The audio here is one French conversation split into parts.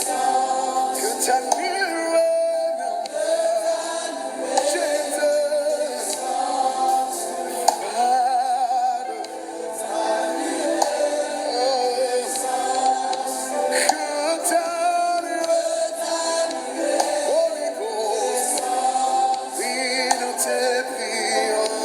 que ta lumière, Jesus, Father, que ta lumière, Holy Ghost, oui, nous te prions.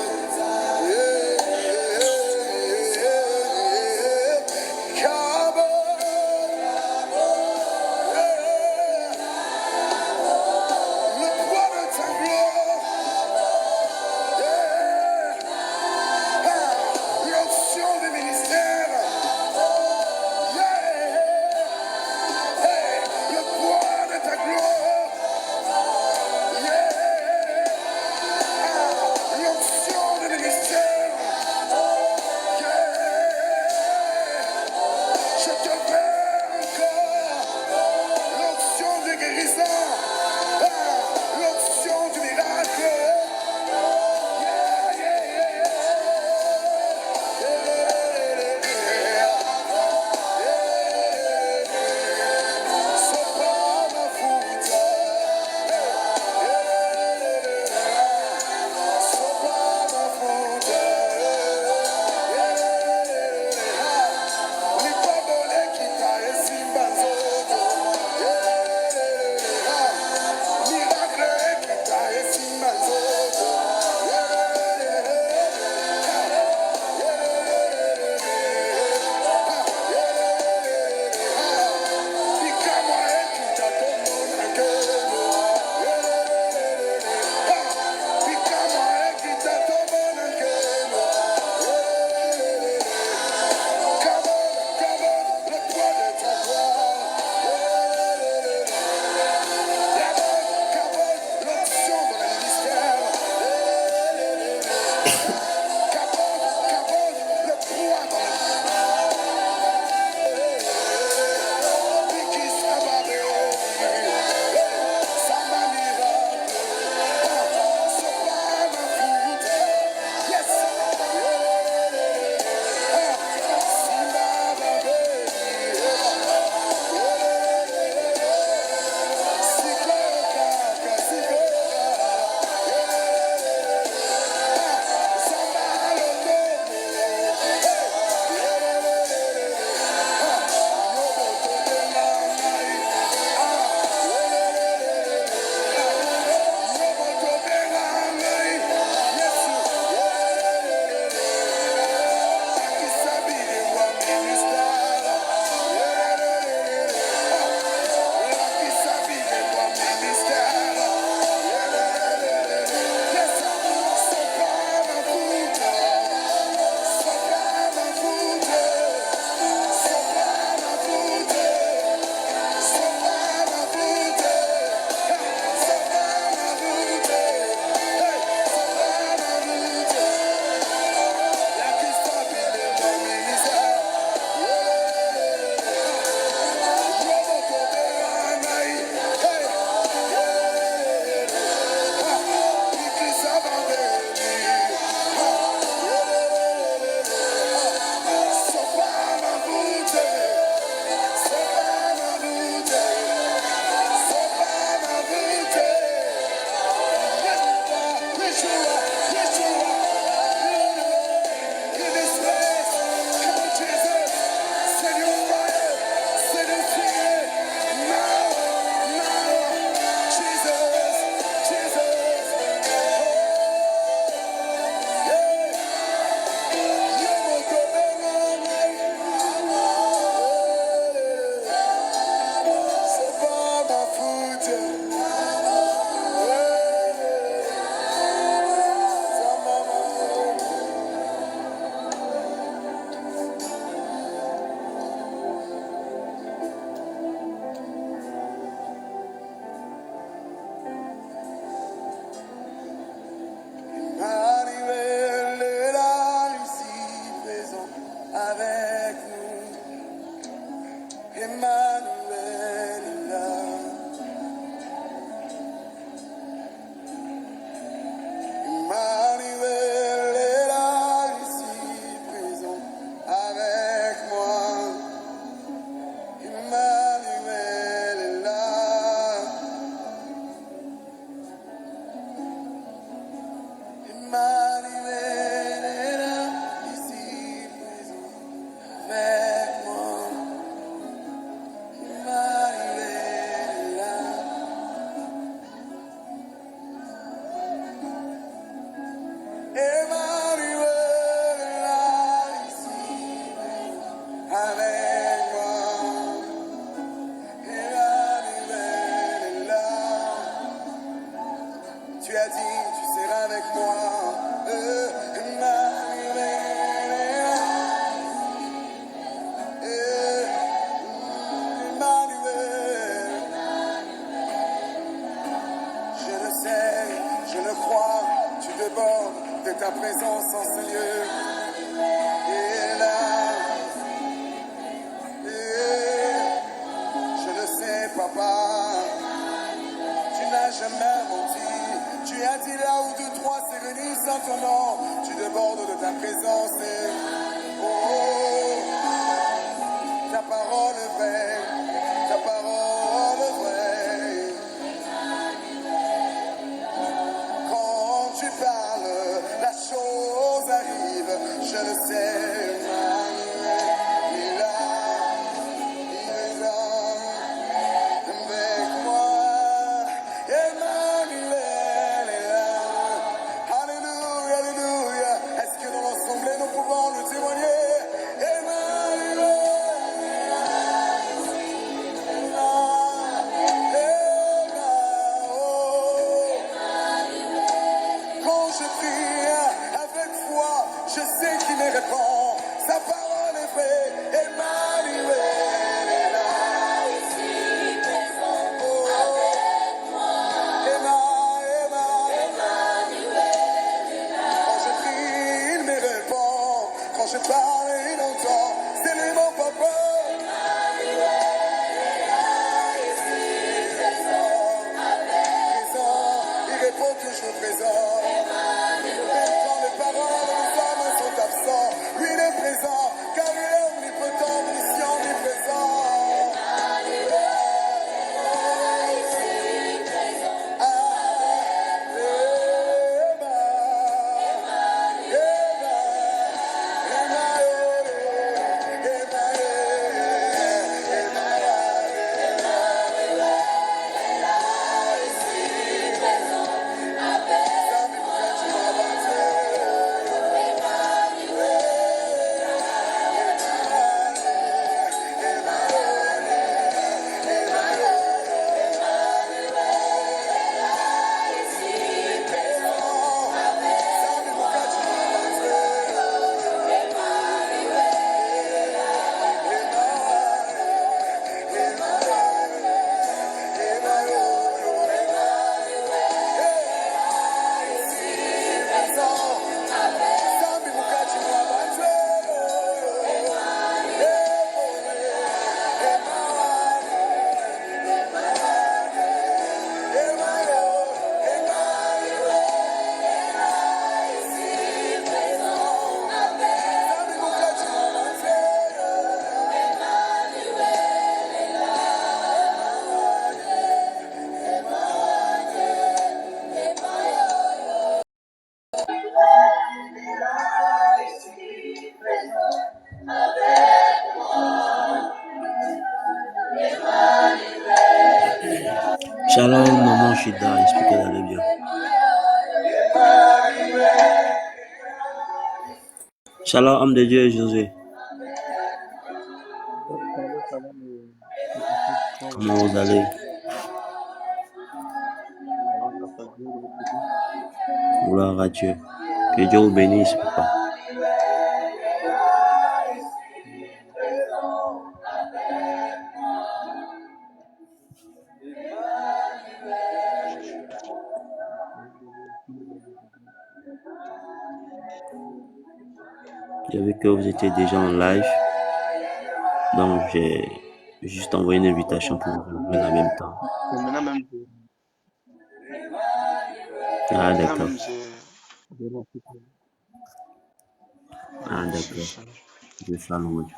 de ta présence en ce lieu. Et là, je le sais, papa, tu n'as jamais menti. Tu as dit là où deux, trois, c'est venu sans ton nom. Tu débordes de ta présence. Et, oh, ta parole est vraie, ta parole est vraie. Quand tu parles, la chose arrive, je le sais. Emmanuel, il est là, il est là, avec moi. Emmanuel est là. Alléluia, alléluia. Est-ce que dans l'assemblée nous pouvons le témoigner? Quand je prie avec foi, je sais qu'il me répond. Sa parole est vraie. Emmanuel est là. Oh, quand je prie, il me répond. Quand je parle, il entend. C'est lui mon papa. Il répond toujours présent. Même quand les paroles de nos hommes sont absents, lui il est présent, car il est omnipotent, omniscient, omniprésent. Shalom, maman Shida, j'espère qu'elle allait bien. Shalom, homme de Dieu, José. Comment vous allez? Gloire à Dieu. Que Dieu vous bénisse, papa. J'ai vu que vous étiez déjà en live, donc j'ai juste envoyé une invitation pour vous rejoindre en même temps. Maintenant même, Ah, maintenant d'accord. même, Ah, d'accord. Je suis à l'ombre.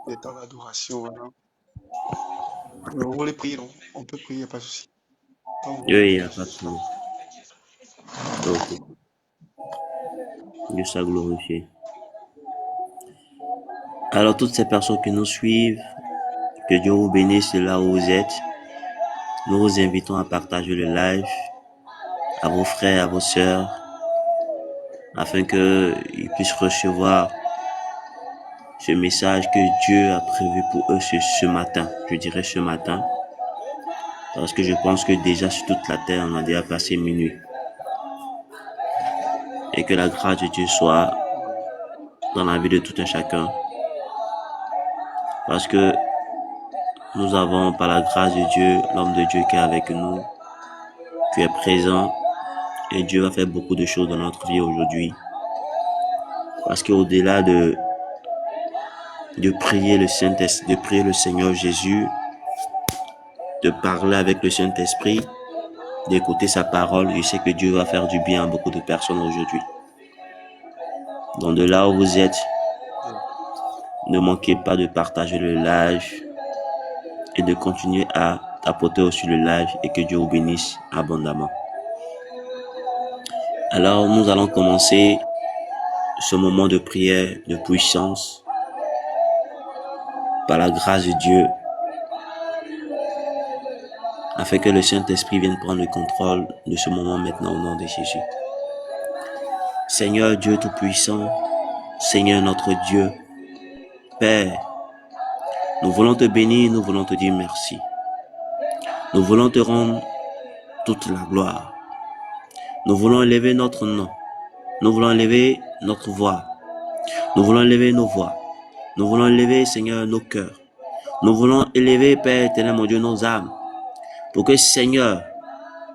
j'ai dans l'adoration. Voilà. Vous voulez prier, non? On peut prier, pas de souci. Oui, il n'y a pas de problème. Ok. Dieu soit glorifié. Alors, toutes ces personnes qui nous suivent, que Dieu vous bénisse là où vous êtes. Nous vous invitons à partager le live à vos frères, à vos sœurs, afin qu'ils puissent recevoir ce message que Dieu a prévu pour eux ce matin. Je dirais ce matin, parce que je pense que déjà sur toute la terre, on a déjà passé minuit. Et que la grâce de Dieu soit dans la vie de tout un chacun. Parce que nous avons, par la grâce de Dieu, l'homme de Dieu qui est avec nous, qui est présent Et Dieu va faire beaucoup de choses dans notre vie aujourd'hui. Parce qu'au-delà de prier le Saint-Esprit, de prier le Seigneur Jésus, de parler avec le Saint-Esprit, d'écouter sa parole, je sais que Dieu va faire du bien à beaucoup de personnes aujourd'hui. Donc de là où vous êtes, ne manquez pas de partager le live et de continuer à tapoter aussi le live et que Dieu vous bénisse abondamment. Alors nous allons commencer ce moment de prière, de puissance, par la grâce de Dieu, afin que le Saint-Esprit vienne prendre le contrôle de ce moment maintenant au nom de Jésus. Seigneur Dieu Tout-Puissant, Seigneur notre Dieu, Père, nous voulons te bénir, nous voulons te dire merci. Nous voulons te rendre toute la gloire. Nous voulons élever notre nom. Nous voulons élever notre voix. Nous voulons élever nos voix. Nous voulons élever, Seigneur, nos cœurs. Nous voulons élever, Père éternel, mon Dieu, nos âmes. Pour que, Seigneur,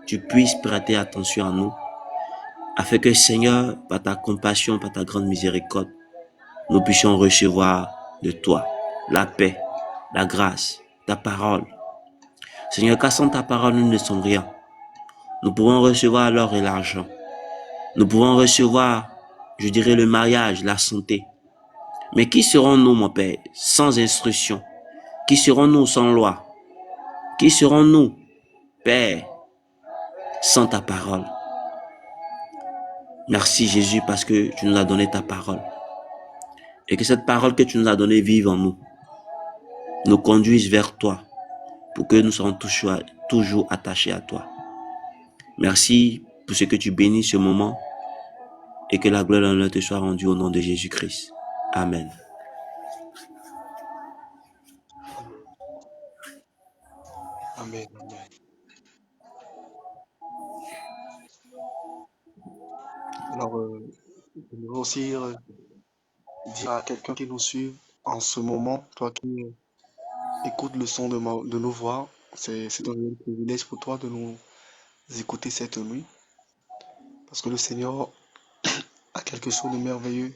tu puisses prêter attention à nous. Afin que, Seigneur, par ta compassion, par ta grande miséricorde, nous puissions recevoir de toi la paix, la grâce, ta parole. Seigneur, car sans ta parole, nous ne sommes rien. Nous pouvons recevoir l'or et l'argent. Nous pouvons recevoir, je dirais, le mariage, la santé. Mais qui serons-nous, mon Père, sans instruction? Qui serons-nous sans loi? Qui serons-nous, Père, sans ta parole? Merci Jésus parce que tu nous as donné ta parole. Et que cette parole que tu nous as donnée vive en nous. Nous conduise vers toi pour que nous soyons toujours attachés à toi. Merci pour ce que tu bénis ce moment et que la gloire et l'honneur te soit rendue au nom de Jésus-Christ. Amen. Amen, amen. Alors, je voudrais aussi dire à quelqu'un qui nous suit en ce moment, toi qui écoutes le son de nos voix, c'est un réel privilège pour toi de nous écouter cette nuit, parce que le Seigneur a quelque chose de merveilleux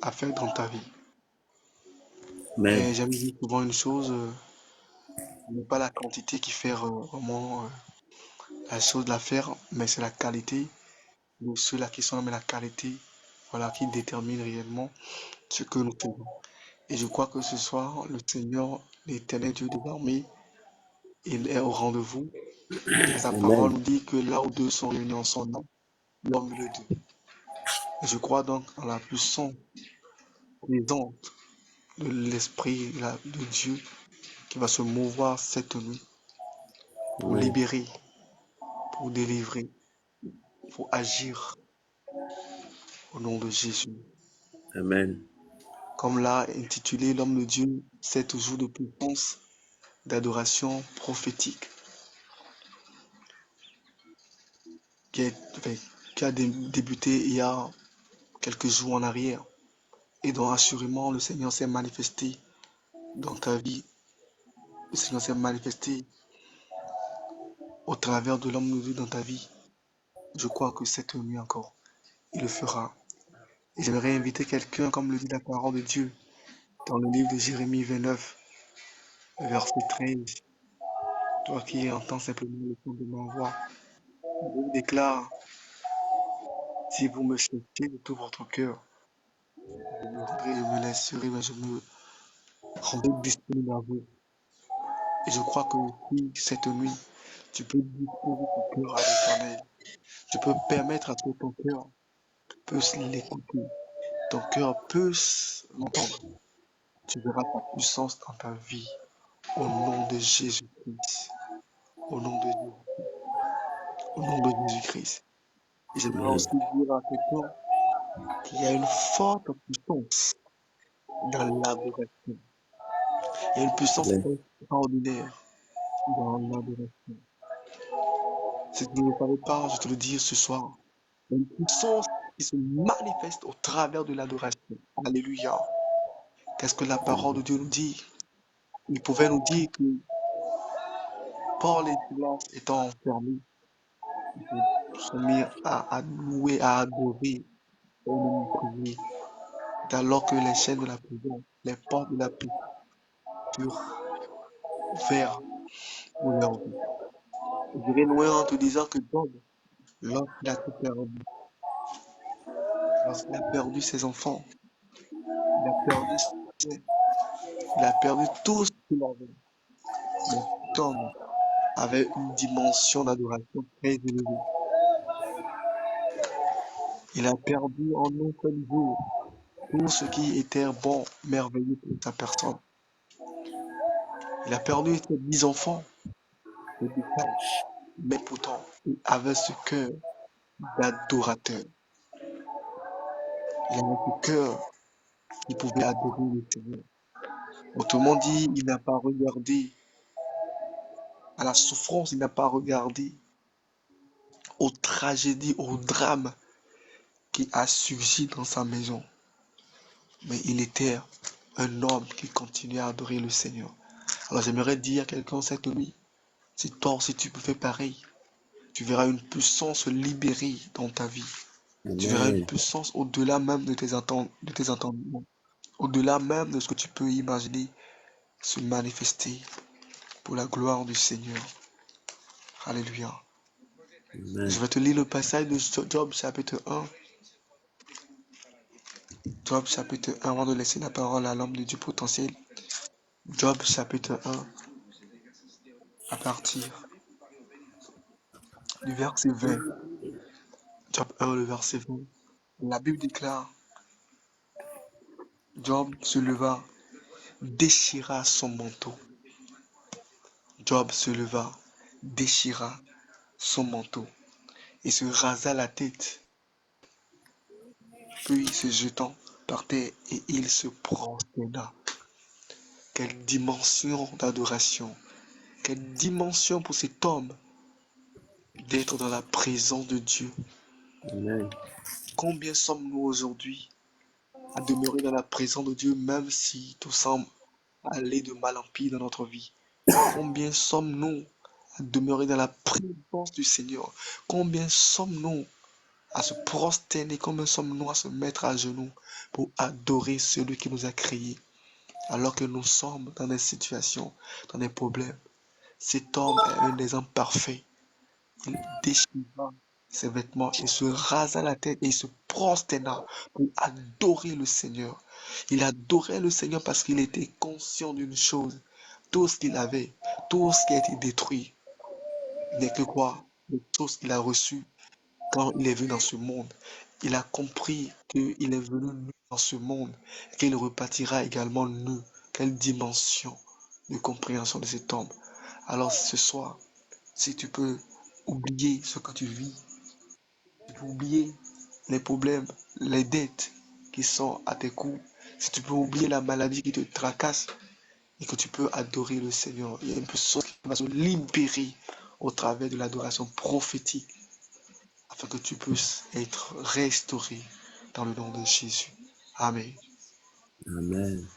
à faire dans ta vie. Amen. Et j'aime dire souvent une chose, ce n'est pas la quantité qui fait vraiment la chose de la faire, mais c'est la qualité de ceux-là qui sont là, mais la qualité, voilà, qui détermine réellement ce que nous faisons. Et je crois que ce soir, le Seigneur, l'Éternel Dieu des armées, il est au rendez-vous. Et sa parole Amen. nous dit que là où deux sont réunis en son nom, l'homme est le deux. Et je crois donc en la puissance présente de l'Esprit de Dieu qui va se mouvoir cette nuit pour Amen. libérer, pour délivrer, pour agir au nom de Jésus. Amen. Comme l'a intitulé l'homme de Dieu, 7 jours de puissance, d'adoration prophétique, qui a débuté il y a quelques jours en arrière et dont assurément le Seigneur s'est manifesté dans ta vie. Le Seigneur s'est manifesté au travers de l'homme de Dieu dans ta vie. Je crois que cette nuit encore, il le fera. Et j'aimerais inviter quelqu'un, comme le dit la parole de Dieu, dans le livre de Jérémie 29, verset 13. Toi qui entends simplement le son de ma voix, je vous déclare, si vous me cherchez de tout votre cœur, je me rendrai, je me laisserai, mais je me rendrai disponible à vous. Et je crois que si cette nuit, tu peux disposer ton cœur à l'Éternel, tu peux permettre à ce que ton cœur puisse l'écouter, ton cœur puisse l'entendre. Tu verras ta puissance dans ta vie, au nom de Jésus-Christ. Au nom de Jésus, au nom de Jésus-Christ. Et j'aimerais Amen. aussi dire à quelqu'un qu'il y a une forte puissance dans l'adoration. Il y a une puissance Amen. extraordinaire dans l'adoration. Si tu ne le savais pas, je te le dis ce soir. Il y a une puissance qui se manifeste au travers de l'adoration. Alléluia. Qu'est-ce que la parole de Dieu nous dit? Il pouvait nous dire que Paul et Silas étant enfermés, sont mis à louer, à adorer, et même prier. C'est alors que les chaînes de la prison, les portes de la prison furent ouvertes pour leur vie. Je dirais loin en te disant que Job, lorsqu'il a tout perdu, lorsqu'il a perdu ses enfants, il a perdu, il a perdu tout ce qu'il avait. Mais cet homme avait une dimension d'adoration très élevée. Il a perdu en un seul jour tout ce qui était bon, merveilleux pour sa personne. Il a perdu ses 10 enfants, ses bétail, mais pourtant, il avait ce cœur d'adorateur. Il avait ce cœur qui pouvait adorer le Seigneur. Autrement dit, il n'a pas regardé à la souffrance, il n'a pas regardé aux tragédies, aux drames qui a surgi dans sa maison. Mais il était un homme qui continuait à adorer le Seigneur. Alors j'aimerais dire à quelqu'un cette nuit, si toi aussi tu fais pareil, tu verras une puissance libérée dans ta vie. Tu verras une Amen. puissance au-delà même de tes entendements, au-delà même de ce que tu peux imaginer se manifester pour la gloire du Seigneur. Alléluia. Amen. Je vais te lire le passage de Job chapitre 1. Job chapitre 1, avant de laisser la parole à l'homme de Dieu potentiel. Job chapitre 1, à partir du verset 20. Job 1, le verset 20. La Bible déclare, Job se leva, déchira son manteau. Job se leva, déchira son manteau et se rasa la tête. Puis se jetant par terre et il se prosterna. Quelle dimension d'adoration, quelle dimension pour cet homme d'être dans la présence de Dieu. Amen. Combien sommes-nous aujourd'hui à demeurer dans la présence de Dieu même si tout semble aller de mal en pire dans notre vie? Combien sommes-nous à demeurer dans la présence du Seigneur? Combien sommes-nous à se prosterner? Combien sommes-nous à se mettre à genoux pour adorer celui qui nous a créés alors que nous sommes dans des situations, dans des problèmes? Cet homme est un exemple parfait. Il déchira ses vêtements, il se rasa la tête et il se prosterna pour adorer le Seigneur. Il adorait le Seigneur parce qu'il était conscient d'une chose. Tout ce qu'il avait, tout ce qui a été détruit, n'est que quoi? Les choses qu'il a reçues quand il est venu dans ce monde. Il a compris qu'il est venu nu dans ce monde et qu'il repartira également nu. Quelle dimension de compréhension de cet homme. Alors ce soir, si tu peux oublier ce que tu vis, tu peux oublier les problèmes, les dettes qui sont à tes coups, si tu peux oublier la maladie qui te tracasse et que tu peux adorer le Seigneur, il y a une puissance qui va se libérer au travers de l'adoration prophétique afin que tu puisses être restauré dans le nom de Jésus. Amen. Amen.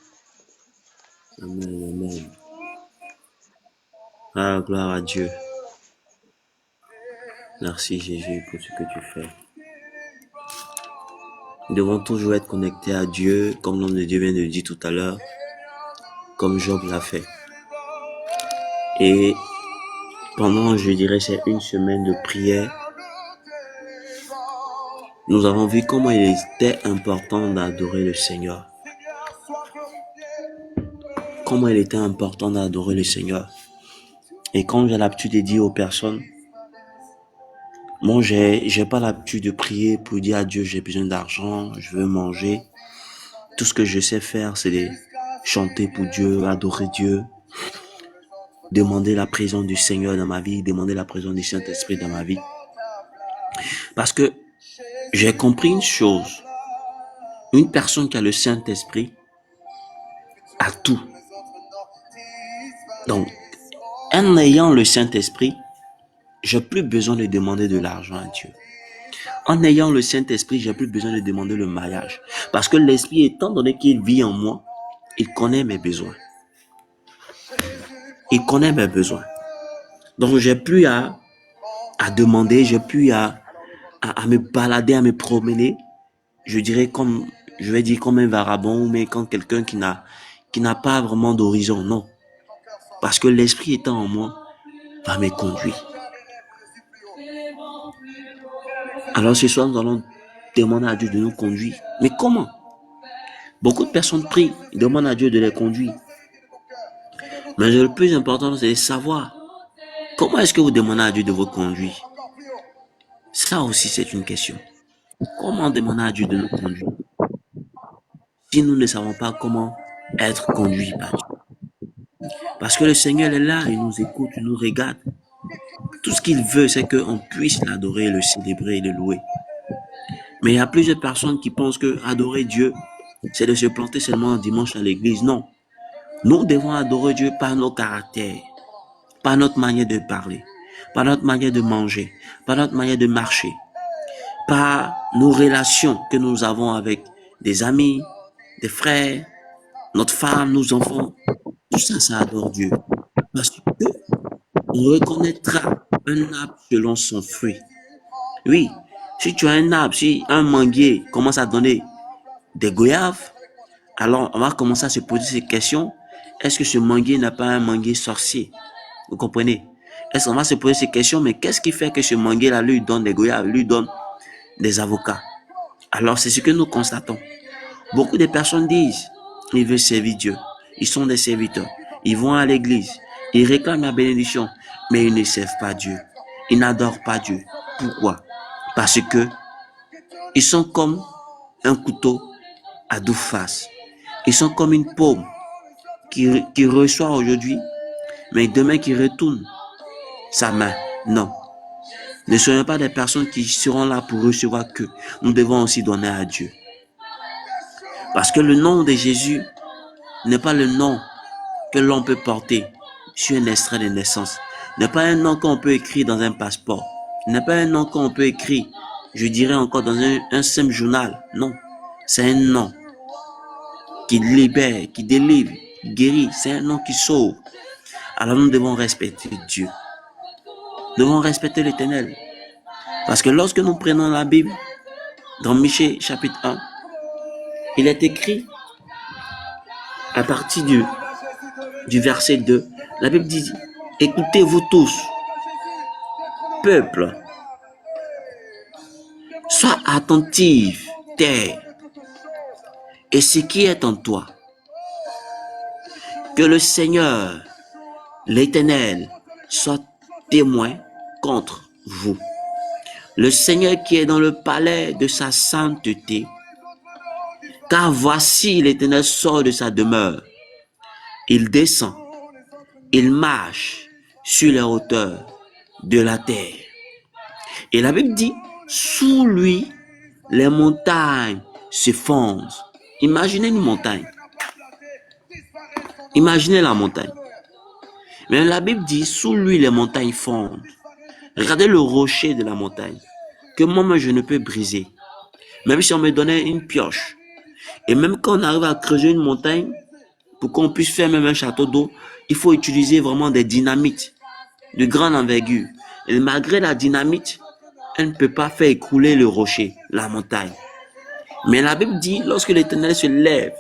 Amen. Amen. Ah, gloire à Dieu. Merci Jésus pour ce que tu fais. Nous devons toujours être connectés à Dieu, comme l'homme de Dieu vient de le dire tout à l'heure, comme Job l'a fait. Et pendant, je dirais, c'est une semaine de prière, nous avons vu comment il était important d'adorer le Seigneur. Comment il était important d'adorer le Seigneur. Et quand j'ai l'habitude de dire aux personnes, bon, j'ai pas l'habitude de prier pour dire à Dieu, j'ai besoin d'argent, je veux manger. Tout ce que je sais faire, c'est de chanter pour Dieu, adorer Dieu, demander la présence du Seigneur dans ma vie, demander la présence du Saint-Esprit dans ma vie. Parce que j'ai compris une chose. Une personne qui a le Saint-Esprit a tout. Donc, en ayant le Saint-Esprit, j'ai plus besoin de demander de l'argent à Dieu. En ayant le Saint-Esprit, j'ai plus besoin de demander le mariage. Parce que l'Esprit, étant donné qu'il vit en moi, il connaît mes besoins. Il connaît mes besoins. Donc, j'ai plus à demander, j'ai plus à à me balader, à me promener, je dirais je vais dire comme un vagabond, mais comme quelqu'un qui n'a pas vraiment d'horizon, non. Parce que l'esprit étant en moi, va me conduire. Alors ce soir, nous allons demander à Dieu de nous conduire. Mais comment? Beaucoup de personnes prient, ils demandent à Dieu de les conduire. Mais le plus important, c'est de savoir comment est-ce que vous demandez à Dieu de vous conduire. Ça aussi, c'est une question. Comment demander à Dieu de nous conduire si nous ne savons pas comment être conduits par Dieu? Parce que le Seigneur est là, il nous écoute, il nous regarde. Tout ce qu'il veut, c'est qu'on puisse l'adorer, le célébrer et le louer. Mais il y a plusieurs personnes qui pensent que adorer Dieu, c'est de se planter seulement un dimanche à l'église. Non. Nous devons adorer Dieu par nos caractères, par notre manière de parler, par notre manière de manger, par notre manière de marcher, par nos relations que nous avons avec des amis, des frères, notre femme, nos enfants. Tout ça, ça adore Dieu. Parce que on reconnaîtra un arbre selon son fruit. Oui, si tu as un arbre, si un manguier commence à donner des goyaves, alors on va commencer à se poser ces questions. Est-ce que ce manguier n'a pas un manguier sorcier? Vous comprenez? Est-ce qu'on va se poser ces questions? Mais qu'est-ce qui fait que ce manguier-là lui donne des goyaves, lui donne des avocats? Alors c'est ce que nous constatons. Beaucoup de personnes disent, ils veulent servir Dieu. Ils sont des serviteurs. Ils vont à l'église. Ils réclament la bénédiction. Mais ils ne servent pas Dieu. Ils n'adorent pas Dieu. Pourquoi? Parce que ils sont comme un couteau à deux faces. Ils sont comme une paume qui reçoit aujourd'hui, mais demain qui retourne sa main. Non. Ne soyons pas des personnes qui seront là pour recevoir que. Nous devons aussi donner à Dieu. Parce que le nom de Jésus n'est pas le nom que l'on peut porter sur un extrait de naissance. N'est pas un nom qu'on peut écrire dans un passeport. N'est pas un nom qu'on peut écrire, je dirais encore, dans un simple journal. Non. C'est un nom qui libère, qui délivre, qui guérit. C'est un nom qui sauve. Alors nous devons respecter Dieu. Nous devons respecter l'Éternel. Parce que lorsque nous prenons la Bible, dans Michée chapitre 1, il est écrit à partir du verset 2, la Bible dit, écoutez-vous tous, peuple, sois attentif, terre, et ce qui est en toi, que le Seigneur, l'Éternel, soit témoin contre vous. Le Seigneur qui est dans le palais de sa sainteté, car voici l'Éternel sort de sa demeure. Il descend, il marche sur les hauteurs de la terre. Et la Bible dit, sous lui, les montagnes se fondent. Imaginez une montagne. Imaginez la montagne. Mais la Bible dit, sous lui, les montagnes fondent. Regardez le rocher de la montagne, que moi-même je ne peux briser. Même si on me donnait une pioche. Et même quand on arrive à creuser une montagne, pour qu'on puisse faire même un château d'eau, il faut utiliser vraiment des dynamites de grande envergure. Et malgré la dynamite, elle ne peut pas faire écrouler le rocher, la montagne. Mais la Bible dit, lorsque l'Éternel se lève,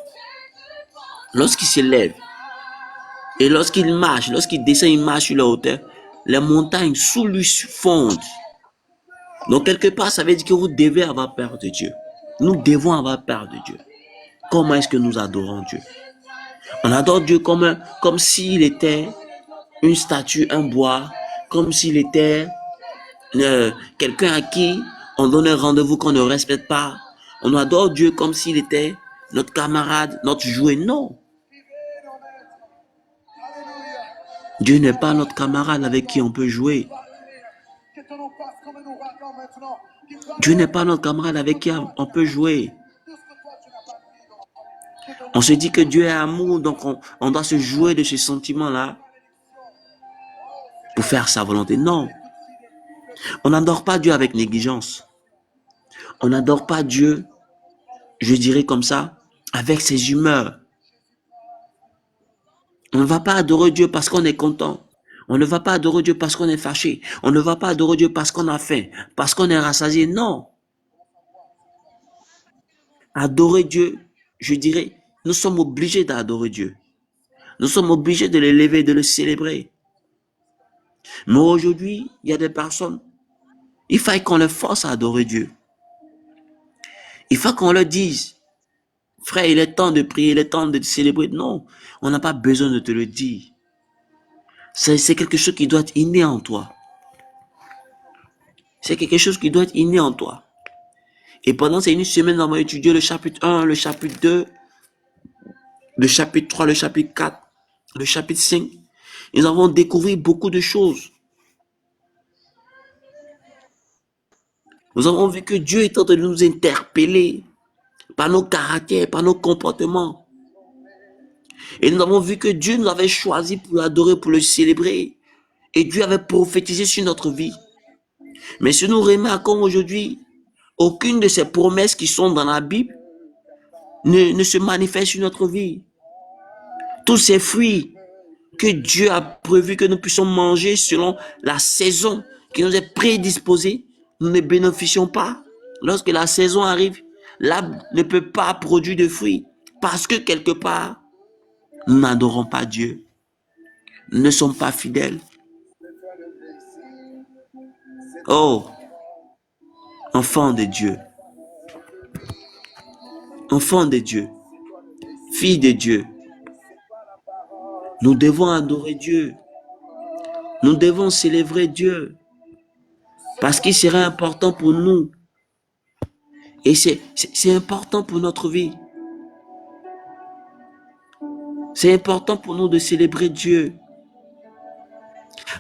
lorsqu'il se lève, et lorsqu'il marche, lorsqu'il descend, il marche sur la hauteur, les montagnes sous lui fondent. Donc quelque part, ça veut dire que vous devez avoir peur de Dieu. Nous devons avoir peur de Dieu. Comment est-ce que nous adorons Dieu? On adore Dieu comme s'il était une statue, un bois, comme s'il était quelqu'un à qui on donne un rendez-vous qu'on ne respecte pas. On adore Dieu comme s'il était notre camarade, notre jouet. Non. Dieu n'est pas notre camarade avec qui on peut jouer. Dieu n'est pas notre camarade avec qui on peut jouer. On se dit que Dieu est amour, donc on doit se jouer de ce sentiment-là pour faire sa volonté. Non. On n'adore pas Dieu avec négligence. On n'adore pas Dieu, je dirais comme ça, avec ses humeurs. On ne va pas adorer Dieu parce qu'on est content. On ne va pas adorer Dieu parce qu'on est fâché. On ne va pas adorer Dieu parce qu'on a faim, parce qu'on est rassasié. Non. Adorer Dieu, je dirais, nous sommes obligés d'adorer Dieu. Nous sommes obligés de l'élever, de le célébrer. Mais aujourd'hui, il y a des personnes, il faut qu'on les force à adorer Dieu. Il faut qu'on leur dise, frère, il est temps de prier, il est temps de célébrer. Non, on n'a pas besoin de te le dire. C'est quelque chose qui doit être inné en toi. C'est quelque chose qui doit être inné en toi. Et pendant ces une semaine, nous avons étudié le chapitre 1, le chapitre 2, le chapitre 3, le chapitre 4, le chapitre 5. Nous avons découvert beaucoup de choses. Nous avons vu que Dieu est en train de nous interpeller par nos caractères, par nos comportements. Et nous avons vu que Dieu nous avait choisi pour l'adorer, pour le célébrer. Et Dieu avait prophétisé sur notre vie. Mais si nous remarquons aujourd'hui, aucune de ces promesses qui sont dans la Bible ne se manifeste sur notre vie. Tous ces fruits que Dieu a prévu que nous puissions manger selon la saison qui nous est prédisposée, nous ne bénéficions pas. Lorsque la saison arrive, l'arbre ne peut pas produire de fruits parce que quelque part, nous n'adorons pas Dieu. Nous ne sommes pas fidèles. Oh, enfant de Dieu, enfant de Dieu, fille de Dieu, nous devons adorer Dieu. Nous devons célébrer Dieu parce qu'il sera important pour nous. Et c'est important pour notre vie. C'est important pour nous de célébrer Dieu.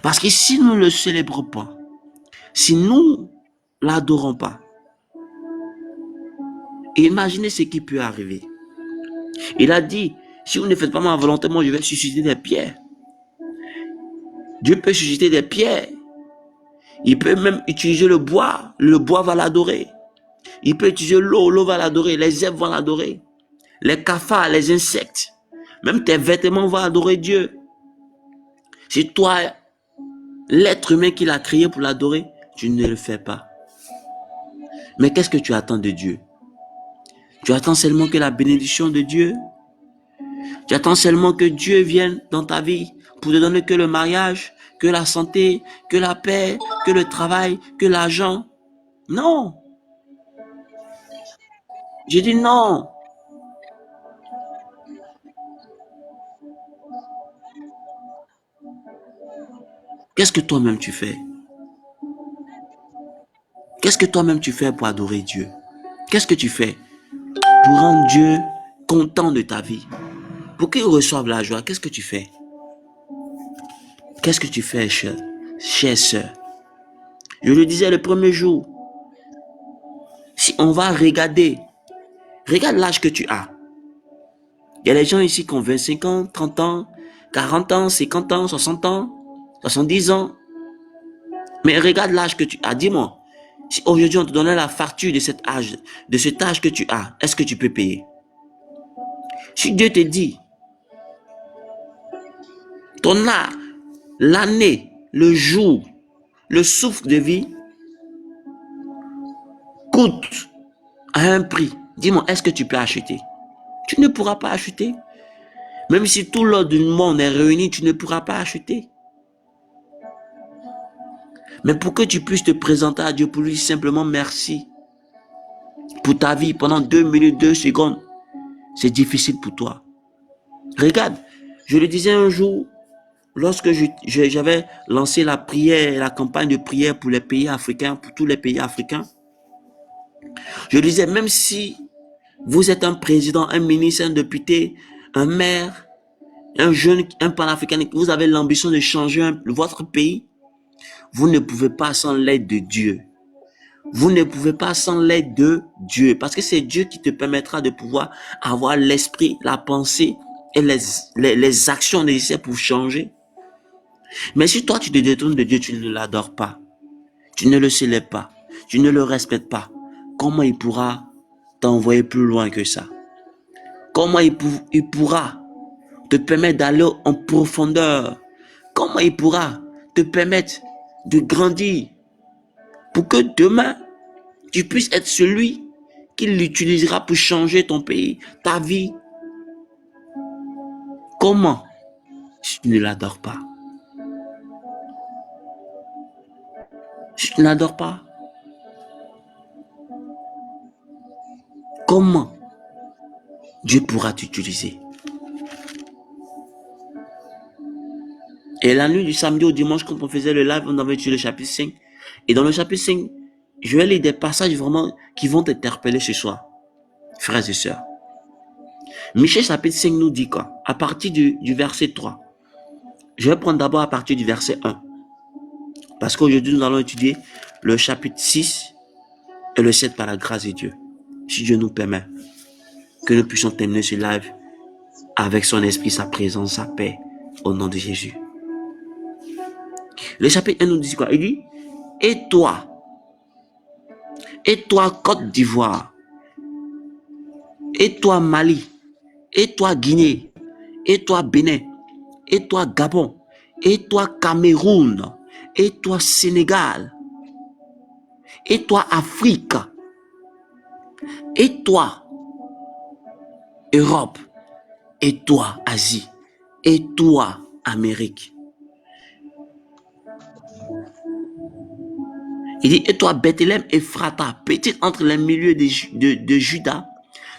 Parce que si nous ne le célébrons pas, si nous ne l'adorons pas, imaginez ce qui peut arriver. Il a dit, si vous ne faites pas ma volonté, moi je vais susciter des pierres. Dieu peut susciter des pierres. Il peut même utiliser le bois va l'adorer. Il peut utiliser l'eau va l'adorer, les herbes vont l'adorer. Les cafards, les insectes, même tes vêtements vont adorer Dieu. Si toi, l'être humain qu'il a créé pour l'adorer, tu ne le fais pas. Mais qu'est-ce que tu attends de Dieu? Tu attends seulement que la bénédiction de Dieu? Tu attends seulement que Dieu vienne dans ta vie pour te donner que le mariage, que la santé, que la paix, que le travail, que l'argent? Non. J'ai dit non. Qu'est-ce que toi-même tu fais? Qu'est-ce que toi-même tu fais pour adorer Dieu? Qu'est-ce que tu fais pour rendre Dieu content de ta vie? Pour qu'il reçoive la joie, qu'est-ce que tu fais? Qu'est-ce que tu fais, chère sœur? Je le disais le premier jour. Si on va regarder, regarde l'âge que tu as. Il y a des gens ici qui ont 25 ans, 30 ans, 40 ans, 50 ans, 60 ans, 70 ans. Mais regarde l'âge que tu as. Dis-moi, si aujourd'hui on te donnait la facture de cet âge que tu as, est-ce que tu peux payer? Si Dieu te dit, ton âge, l'année, le jour, le souffle de vie coûte à un prix, dis-moi, est-ce que tu peux acheter? Tu ne pourras pas acheter. Même si tout l'ordre du monde est réuni, tu ne pourras pas acheter. Mais pour que tu puisses te présenter à Dieu, pour lui dire simplement merci pour ta vie pendant 2 minutes, 2 secondes, c'est difficile pour toi. Regarde, je le disais un jour, lorsque j'avais lancé la prière, la campagne de prière pour les pays africains, pour tous les pays africains, je disais, même si vous êtes un président, un ministre, un député, un maire, un jeune, un panafricain, vous avez l'ambition de changer votre pays, vous ne pouvez pas sans l'aide de Dieu. Vous ne pouvez pas sans l'aide de Dieu. Parce que c'est Dieu qui te permettra de pouvoir avoir l'esprit, la pensée et les actions nécessaires pour changer. Mais si toi tu te détournes de Dieu, tu ne l'adores pas. Tu ne le célèbres pas. Tu ne le respectes pas. Comment il pourra t'envoyer plus loin que ça? Comment il pourra te permettre d'aller en profondeur? comment il pourra te permettre de grandir pour que demain, tu puisses être celui qui l'utilisera pour changer ton pays, ta vie? Comment si tu ne l'adores pas? Si tu ne l'adores pas, comment Dieu pourra t'utiliser? Et la nuit du samedi au dimanche, quand on faisait le live, on avait étudié le chapitre 5. Et dans le chapitre 5, je vais lire des passages vraiment qui vont t'interpeller ce soir, frères et sœurs. Michée chapitre 5 nous dit quoi? À partir du verset 3. Je vais prendre d'abord à partir du verset 1. Parce qu'aujourd'hui, nous allons étudier le chapitre 6 et le 7 par la grâce de Dieu. Si Dieu nous permet que nous puissions terminer ce live avec son esprit, sa présence, sa paix, au nom de Jésus. Le chapitre 1 nous dit quoi? Il dit, et toi, Côte d'Ivoire, et toi, Mali, et toi, Guinée, et toi, Bénin, et toi, Gabon, et toi, Cameroun, et toi, Sénégal, et toi, Afrique, et toi, Europe, et toi, Asie, et toi, Amérique. Il dit, et toi, Bethléem, Ephrata, petite entre les milieux de Juda,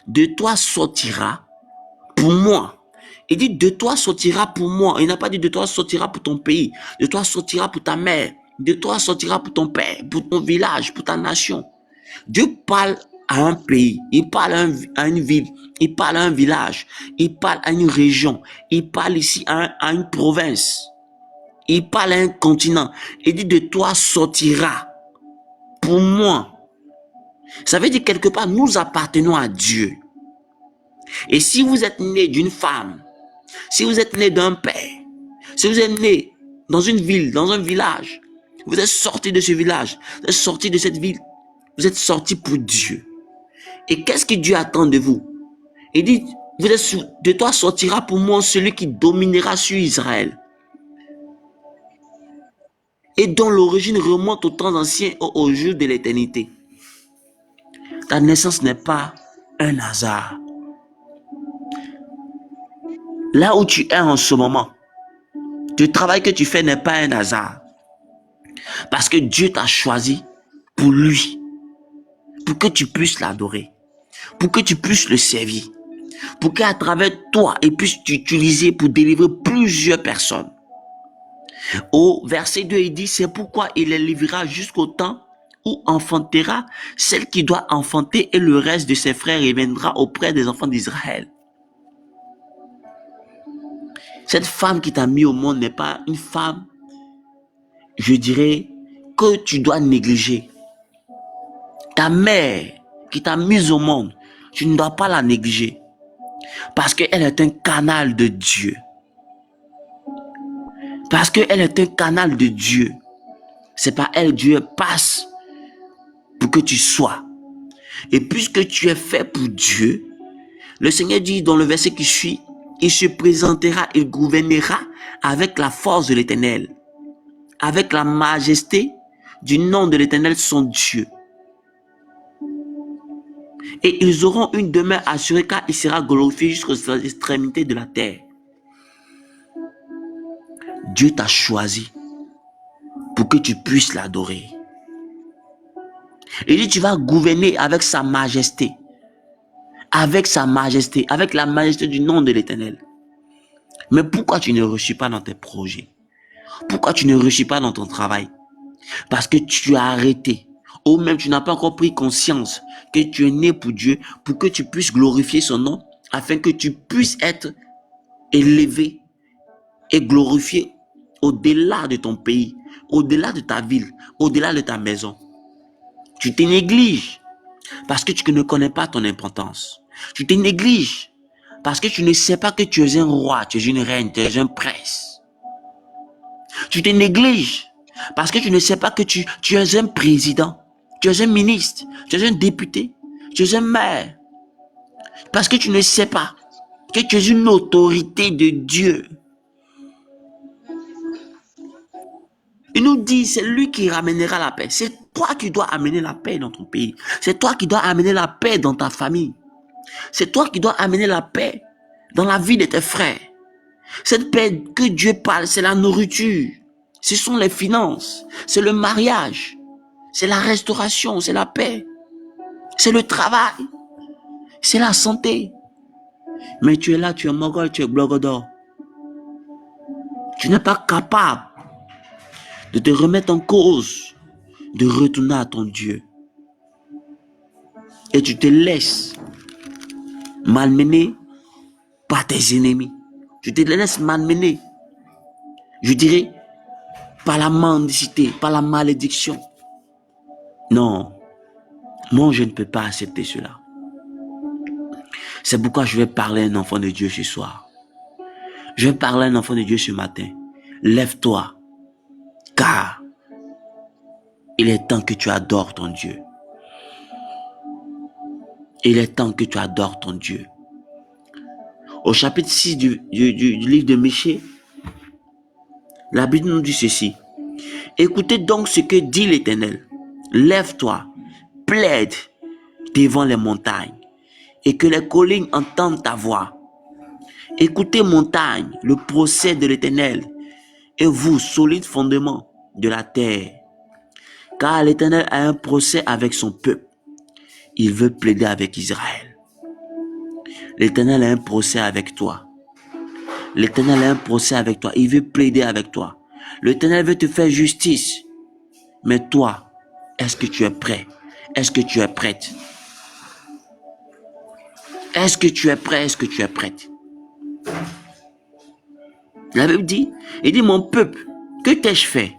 de toi sortira pour moi. Il dit, de toi sortira pour moi. Il n'a pas dit, de toi sortira pour ton pays, de toi sortira pour ta mère, de toi sortira pour ton père, pour ton village, pour ta nation. Dieu parle à un pays, il parle à une ville, il parle à un village, il parle à une région, il parle ici à une province, il parle à un continent. Il dit, de toi sortira pour moi. Ça veut dire quelque part, nous appartenons à Dieu. Et si vous êtes né d'une femme, si vous êtes né d'un père, si vous êtes né dans une ville, dans un village, vous êtes sorti de ce village, vous êtes sorti de cette ville, vous êtes sorti pour Dieu. Et qu'est-ce que Dieu attend de vous? Il dit, de toi sortira pour moi celui qui dominera sur Israël. Et dont l'origine remonte aux temps anciens, au jour de l'éternité. Ta naissance n'est pas un hasard. Là où tu es en ce moment, le travail que tu fais n'est pas un hasard. Parce que Dieu t'a choisi pour lui. Pour que tu puisses l'adorer. Pour que tu puisses le servir. Pour qu'à travers toi, il puisse t'utiliser pour délivrer plusieurs personnes. Au verset 2, il dit, c'est pourquoi il les livrera jusqu'au temps où enfantera celle qui doit enfanter et le reste de ses frères reviendra auprès des enfants d'Israël. Cette femme qui t'a mis au monde n'est pas une femme, je dirais, que tu dois négliger. Ta mère qui t'a mise au monde, tu ne dois pas la négliger. Parce qu'elle est un canal de Dieu. Parce qu'elle est un canal de Dieu. C'est par elle Dieu passe pour que tu sois. Et puisque tu es fait pour Dieu, le Seigneur dit dans le verset qui suit, il se présentera, il gouvernera avec la force de l'Éternel, avec la majesté du nom de l'Éternel son Dieu. Et ils auront une demeure assurée car il sera glorifié jusqu'aux extrémités de la terre. Dieu t'a choisi pour que tu puisses l'adorer. Il dit tu vas gouverner avec sa majesté. Avec sa majesté, avec la majesté du nom de l'Éternel. Mais pourquoi tu ne réussis pas dans tes projets? Pourquoi tu ne réussis pas dans ton travail? Parce que tu as arrêté. Ou même tu n'as pas encore pris conscience que tu es né pour Dieu, pour que tu puisses glorifier son nom, afin que tu puisses être élevé et glorifié au-delà de ton pays, au-delà de ta ville, au-delà de ta maison. Tu te négliges parce que tu ne connais pas ton importance. Tu te négliges parce que tu ne sais pas que tu es un roi, tu es une reine, tu es un prince. Tu te négliges parce que tu ne sais pas que tu es un président, tu es un ministre, tu es un député, tu es un maire. Parce que tu ne sais pas que tu es une autorité de Dieu. Il nous dit, c'est lui qui ramènera la paix. C'est toi qui dois amener la paix dans ton pays. C'est toi qui dois amener la paix dans ta famille. C'est toi qui dois amener la paix dans la vie de tes frères. Cette paix que Dieu parle, c'est la nourriture. Ce sont les finances. C'est le mariage. C'est la restauration. C'est la paix. C'est le travail. C'est la santé. Mais tu es là, tu es mogol, tu es blogodor. Tu n'es pas capable de te remettre en cause, de retourner à ton Dieu. Et tu te laisses malmener par tes ennemis. Tu te laisses malmener, je dirais, par la mendicité, par la malédiction. Non, moi je ne peux pas accepter cela. C'est pourquoi je vais parler à un enfant de Dieu ce soir. Je vais parler à un enfant de Dieu ce matin. Lève-toi, car il est temps que tu adores ton Dieu. Il est temps que tu adores ton Dieu. Au chapitre 6 du livre de Michée, la Bible nous dit ceci. Écoutez donc ce que dit l'Éternel. Lève-toi, plaide devant les montagnes et que les collines entendent ta voix. Écoutez montagne, le procès de l'Éternel et vous, solides fondements de la terre. Car l'Éternel a un procès avec son peuple. Il veut plaider avec Israël. L'Éternel a un procès avec toi. L'Éternel a un procès avec toi. Il veut plaider avec toi. L'Éternel veut te faire justice. Mais toi, est-ce que tu es prêt? Est-ce que tu es prête? Est-ce que tu es prêt? Est-ce que tu es prête? La Bible dit, il dit, mon peuple, que t'ai-je fait?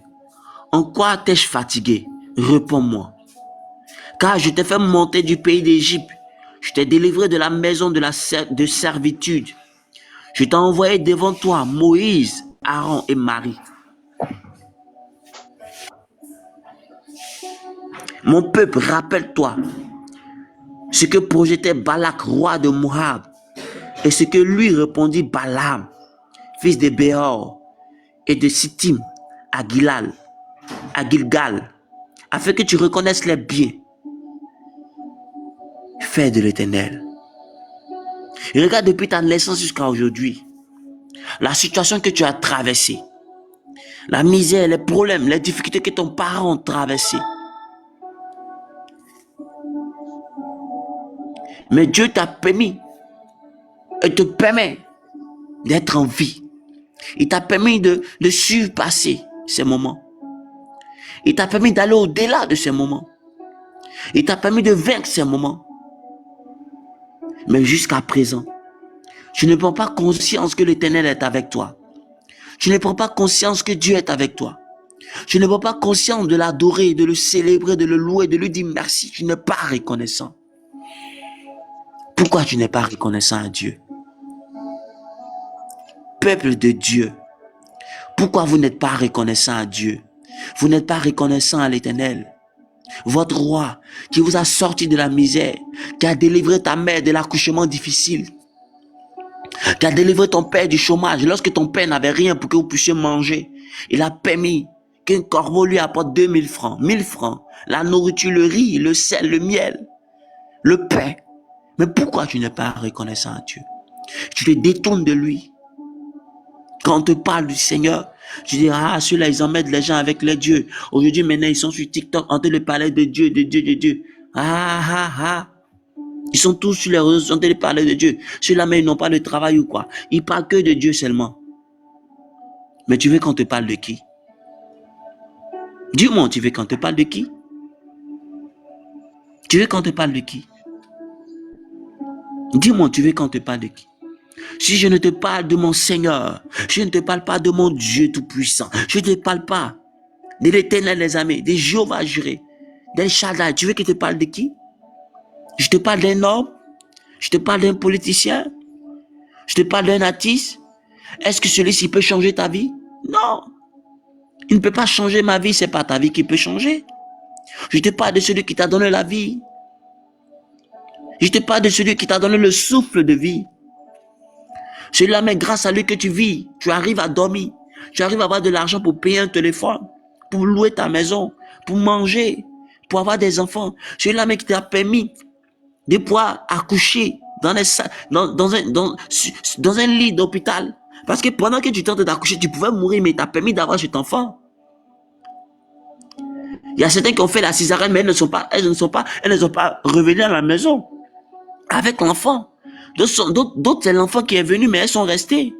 En quoi t'ai-je fatigué? Réponds-moi. Car je t'ai fait monter du pays d'Égypte. Je t'ai délivré de la maison de servitude. Je t'ai envoyé devant toi Moïse, Aaron et Marie. Mon peuple, rappelle-toi ce que projetait Balak, roi de Moab, et ce que lui répondit Balaam, fils de Béor, et de Sittim, à Gilgal, afin que tu reconnaisses les biens faits de l'Éternel. Et regarde depuis ta naissance jusqu'à aujourd'hui, la situation que tu as traversée, la misère, les problèmes, les difficultés que ton parent ont traversées. Mais Dieu t'a permis et te permet d'être en vie. Il t'a permis de surpasser ces moments. Il t'a permis d'aller au-delà de ces moments. Il t'a permis de vaincre ces moments. Mais jusqu'à présent, tu ne prends pas conscience que l'Éternel est avec toi. Tu ne prends pas conscience que Dieu est avec toi. Tu ne prends pas conscience de l'adorer, de le célébrer, de le louer, de lui dire merci. Tu n'es pas reconnaissant. Pourquoi tu n'es pas reconnaissant à Dieu? Peuple de Dieu, pourquoi vous n'êtes pas reconnaissant à Dieu? Vous n'êtes pas reconnaissant à l'Éternel, votre roi qui vous a sorti de la misère, qui a délivré ta mère de l'accouchement difficile, qui a délivré ton père du chômage lorsque ton père n'avait rien pour que vous puissiez manger. Il a permis qu'un corbeau lui apporte 2000 francs, 1000 francs, la nourriture, le riz, le sel, le miel, le pain. Mais pourquoi tu n'es pas reconnaissant à Dieu? Tu te détournes de lui. Quand on te parle du Seigneur, tu dis, ah, ceux-là, ils emmènent les gens avec les dieux. Aujourd'hui, maintenant, ils sont sur TikTok en train de parler de Dieu, de Dieu, de Dieu. Ah, ah, ah. Ils sont tous sur les réseaux en train de parler de Dieu. Ceux-là, mais ils n'ont pas de travail ou quoi. Ils parlent que de Dieu seulement. Mais tu veux qu'on te parle de qui? Dis-moi, tu veux qu'on te parle de qui? Tu veux qu'on te parle de qui? Dis-moi, tu veux qu'on te parle de qui? Si je ne te parle de mon Seigneur, je ne te parle pas de mon Dieu Tout-Puissant, je ne te parle pas de l'Éternel des armées, de Jéhovah juré, d'El Shaddai, tu veux que je te parle de qui? Je te parle d'un homme? Je te parle d'un politicien? Je te parle d'un artiste? Est-ce que celui-ci peut changer ta vie? Non. Il ne peut pas changer ma vie, c'est pas ta vie qui peut changer. Je te parle de celui qui t'a donné la vie. Je te parle de celui qui t'a donné le souffle de vie. Celui-là, mais grâce à lui que tu vis, tu arrives à dormir. Tu arrives à avoir de l'argent pour payer un téléphone. pour louer ta maison, pour manger, pour avoir des enfants. Celui-là même qui t'a permis de pouvoir accoucher dans un lit d'hôpital. Parce que pendant que tu tentes d'accoucher, tu pouvais mourir, mais il t'a permis d'avoir cet enfant. Il y a certains qui ont fait la césarienne, mais elles ne sont pas revenues à la maison avec l'enfant. D'autres, c'est l'enfant qui est venu, mais elles sont restées.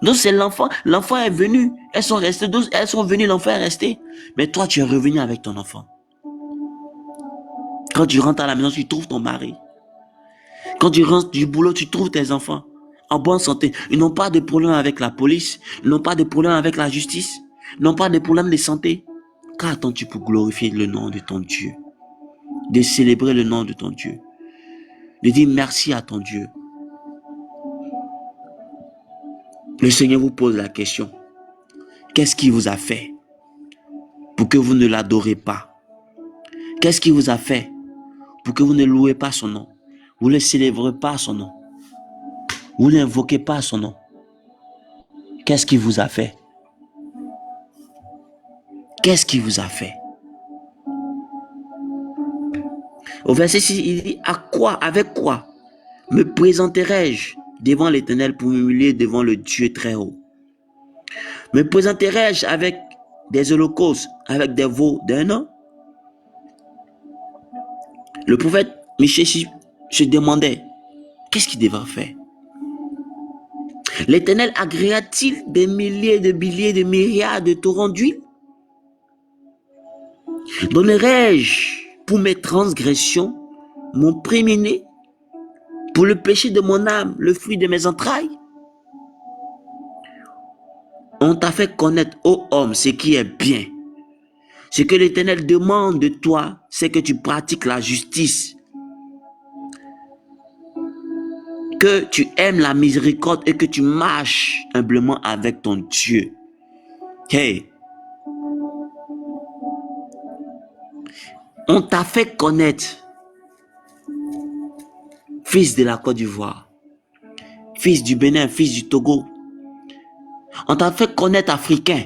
Donc c'est l'enfant est venu, elles sont restées, d'autres, elles sont venues, l'enfant est resté. Mais toi, tu es revenu avec ton enfant. Quand tu rentres à la maison, tu trouves ton mari. Quand tu rentres du boulot, tu trouves tes enfants en bonne santé. Ils n'ont pas de problème avec la police, ils n'ont pas de problème avec la justice, ils n'ont pas de problème de santé. Qu'attends-tu pour glorifier le nom de ton Dieu? De célébrer le nom de ton Dieu? De dire merci à ton Dieu? Le Seigneur vous pose la question. Qu'est-ce qu'il vous a fait pour que vous ne l'adorez pas? Qu'est-ce qu'il vous a fait pour que vous ne louez pas son nom? Vous ne célébrez pas son nom. Vous n'invoquez pas son nom. Qu'est-ce qu'il vous a fait? Qu'est-ce qu'il vous a fait? Au verset 6, il dit, avec quoi me présenterai-je devant l'Éternel pour m'humilier devant le Dieu très haut? Me présenterai-je avec des holocaustes, avec des veaux d'un an? Le prophète Michée se demandait, qu'est-ce qu'il devrait faire? L'Éternel agréa-t-il des milliers, de milliers, de myriades de torrents d'huile? Donnerai-je pour mes transgressions mon premier-né, pour le péché de mon âme, le fruit de mes entrailles? On t'a fait connaître, ô homme, ce qui est bien. Ce que l'Éternel demande de toi, c'est que tu pratiques la justice, que tu aimes la miséricorde et que tu marches humblement avec ton Dieu. Hey! On t'a fait connaître, fils de la Côte d'Ivoire, fils du Bénin, fils du Togo. On t'a fait connaître africain,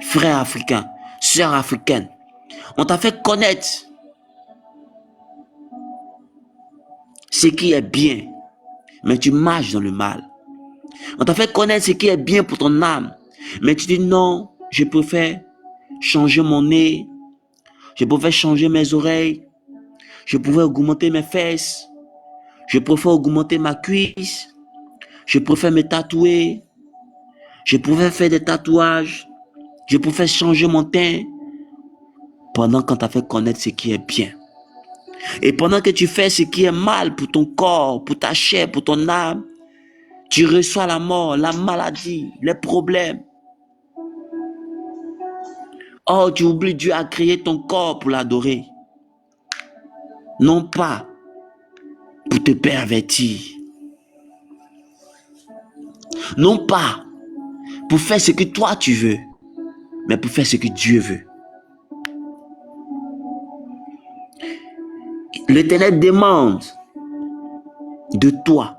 frère africain, sœur africaine. On t'a fait connaître ce qui est bien, mais tu marches dans le mal. On t'a fait connaître ce qui est bien pour ton âme, mais tu dis non, je préfère changer mon nez, je préfère changer mes oreilles, je préfère augmenter mes fesses, je préfère augmenter ma cuisse, je préfère me tatouer, je préfère faire des tatouages, je préfère changer mon teint, pendant qu'on t'a fait connaître ce qui est bien. Et pendant que tu fais ce qui est mal pour ton corps, pour ta chair, pour ton âme, tu reçois la mort, la maladie, les problèmes. Oh, tu oublies, Dieu a créé ton corps pour l'adorer. Non pas pour te pervertir. Non pas pour faire ce que toi tu veux, mais pour faire ce que Dieu veut. L'Éternel demande de toi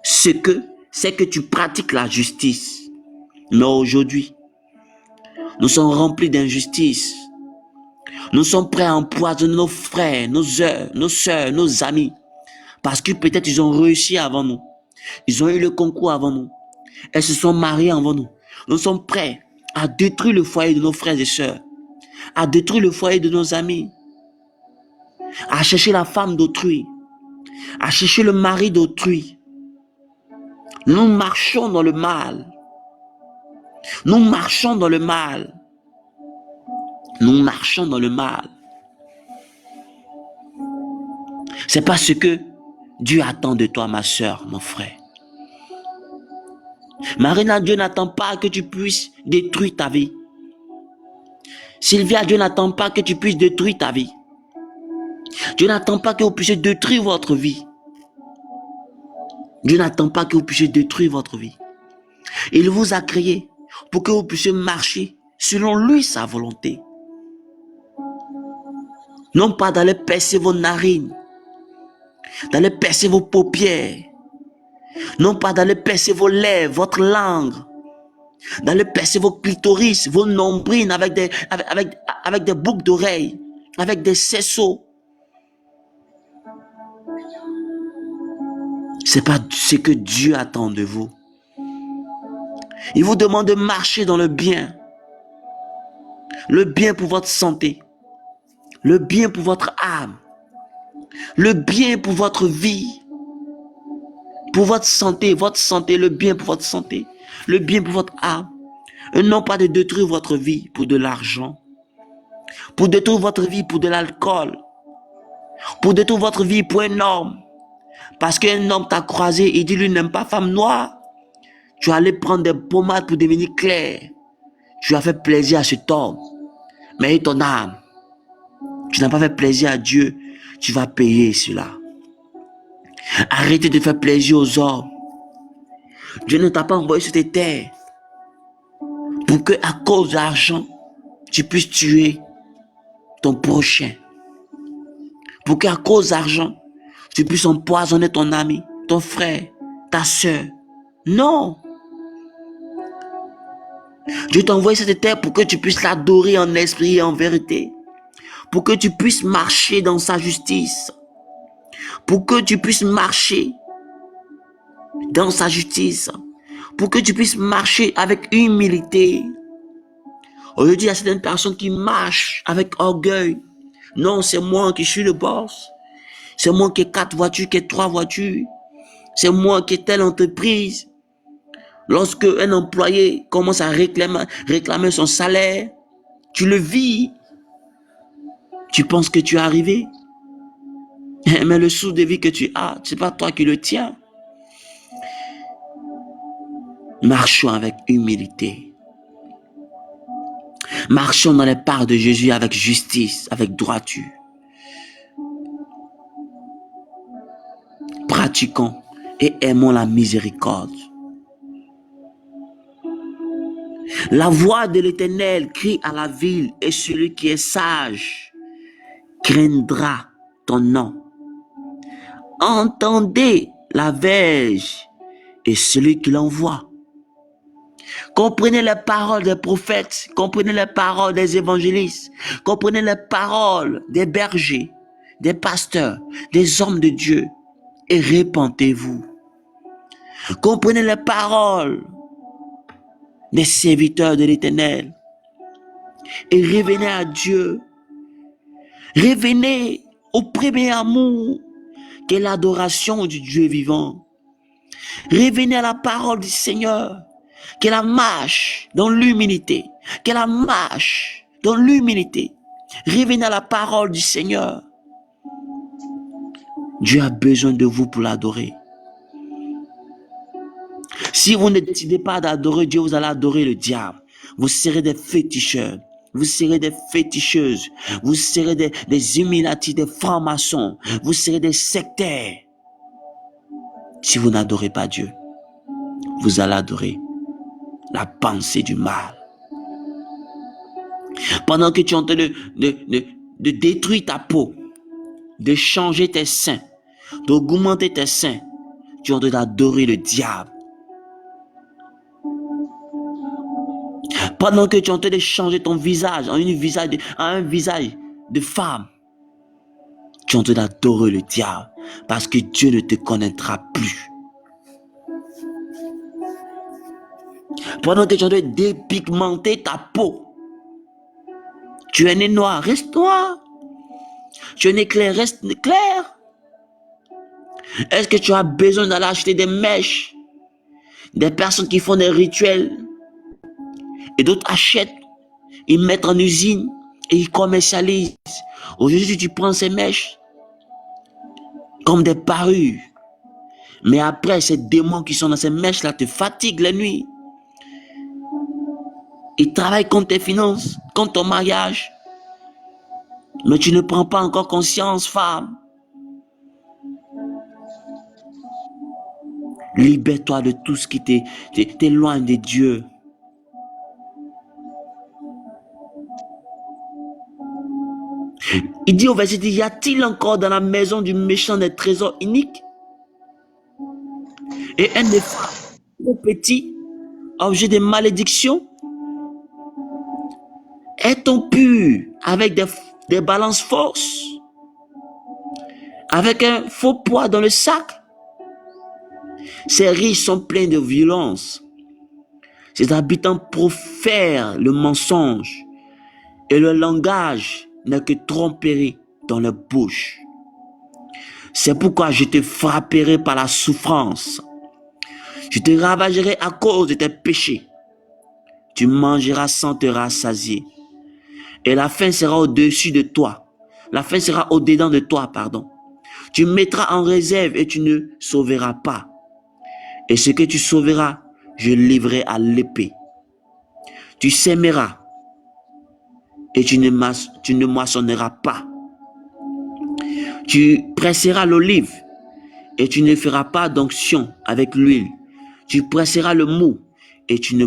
c'est que tu pratiques la justice. Mais aujourd'hui, nous sommes remplis d'injustice. Nous sommes prêts à empoisonner nos frères, nos soeurs, nos amis. Parce que peut-être ils ont réussi avant nous. Ils ont eu le concours avant nous. Elles se sont mariées avant nous. Nous sommes prêts à détruire le foyer de nos frères et sœurs. À détruire le foyer de nos amis. À chercher la femme d'autrui. À chercher le mari d'autrui. Nous marchons dans le mal. Nous marchons dans le mal. Nous marchons dans le mal. C'est pas ce que Dieu attend de toi, ma soeur, mon frère. Marina, Dieu n'attend pas que tu puisses détruire ta vie. Sylvia, Dieu n'attend pas que tu puisses détruire ta vie. Dieu n'attend pas que vous puissiez détruire votre vie. Dieu n'attend pas que vous puissiez détruire votre vie. Il vous a créé pour que vous puissiez marcher selon lui, sa volonté. Non pas d'aller percer vos narines, d'aller percer vos paupières, non pas d'aller percer vos lèvres, votre langue, d'aller percer vos clitoris, vos nombrils avec des boucles d'oreilles, avec des cerceaux. C'est pas ce que Dieu attend de vous. Il vous demande de marcher dans le bien. Le bien pour votre santé. Le bien pour votre âme. Le bien pour votre vie. Pour votre santé, le bien pour votre santé. Le bien pour votre âme. Et non pas de détruire votre vie pour de l'argent. Pour détruire votre vie pour de l'alcool. Pour détruire votre vie pour un homme. Parce qu'un homme t'a croisé et dit lui n'aime pas femme noire. Tu es allé prendre des pommades pour devenir clair. Tu as fait plaisir à cet homme. Mais ton âme, tu n'as pas fait plaisir à Dieu. Tu vas payer cela. Arrêtez de faire plaisir aux hommes. Dieu ne t'a pas envoyé sur tes terres pour que, à cause de l'argent, tu puisses tuer ton prochain. Pour qu'à cause de l'argent, tu puisses empoisonner ton ami, ton frère, ta soeur. Non. Dieu t'a envoyé sur cette terre pour que tu puisses l'adorer en esprit et en vérité. Pour que tu puisses marcher dans sa justice. Pour que tu puisses marcher dans sa justice. Pour que tu puisses marcher avec humilité. Aujourd'hui, il y a certaines personnes qui marchent avec orgueil. Non, c'est moi qui suis le boss. C'est moi qui ai 4 voitures, qui ai 3 voitures. C'est moi qui ai telle entreprise. Lorsque un employé commence à réclamer son salaire, tu le vis. Tu penses que tu es arrivé. Mais le sou de vie que tu as, c'est pas toi qui le tiens. Marchons avec humilité. Marchons dans les pas de Jésus avec justice, avec droiture. Pratiquons et aimons la miséricorde. La voix de l'Éternel crie à la ville et celui qui est sage craindra ton nom. Entendez la verge et celui qui l'envoie. Comprenez les paroles des prophètes, comprenez les paroles des évangélistes, comprenez les paroles des bergers, des pasteurs, des hommes de Dieu et répentez-vous. Comprenez les paroles des serviteurs de l'Éternel et revenez à Dieu. Revenez au premier amour qui est l'adoration du Dieu vivant. Revenez à la parole du Seigneur qui est la marche dans l'humilité, qui est la marche dans l'humilité. Revenez à la parole du Seigneur. Dieu a besoin de vous pour l'adorer. Si vous ne décidez pas d'adorer Dieu, vous allez adorer le diable. Vous serez des féticheurs. Vous serez des féticheuses. Vous serez des Illuminati, des francs-maçons. Vous serez des sectaires. Si vous n'adorez pas Dieu, vous allez adorer la pensée du mal. Pendant que tu es en train de détruire ta peau, de changer tes seins, d'augmenter tes seins, tu es en train d'adorer le diable. Pendant que tu es en train de changer ton visage en un visage de femme, tu es en train d'adorer le diable parce que Dieu ne te connaîtra plus. Pendant que tu es en train de dépigmenter ta peau, tu es né noir, reste noir. Tu es né clair, reste clair. Est-ce que tu as besoin d'aller acheter des mèches? Des personnes qui font des rituels et d'autres achètent, ils mettent en usine et ils commercialisent. Aujourd'hui, tu prends ces mèches comme des parures. Mais après, ces démons qui sont dans ces mèches-là te fatiguent la nuit. Ils travaillent contre tes finances, contre ton mariage. Mais tu ne prends pas encore conscience, femme. Libère-toi de tout ce qui t'éloigne de Dieu. Il dit au verset 10, y a-t-il encore dans la maison du méchant des trésors iniques? Et un effort trop petit objet de malédiction? Est-on pur avec des balances fausses? Avec un faux poids dans le sac? Ces riches sont pleins de violence. Ces habitants profèrent le mensonge et le langage n'est que tromperie dans leur bouche. C'est pourquoi je te frapperai par la souffrance. Je te ravagerai à cause de tes péchés. Tu mangeras sans te rassasier. Et la faim sera au-dessus de toi. La faim sera au-dedans de toi, pardon. Tu mettras en réserve et tu ne sauveras pas. Et ce que tu sauveras, je livrerai à l'épée. Tu sèmeras et tu ne moissonneras pas. Tu presseras l'olive et tu ne feras pas d'onction avec l'huile. Tu presseras le mou et tu ne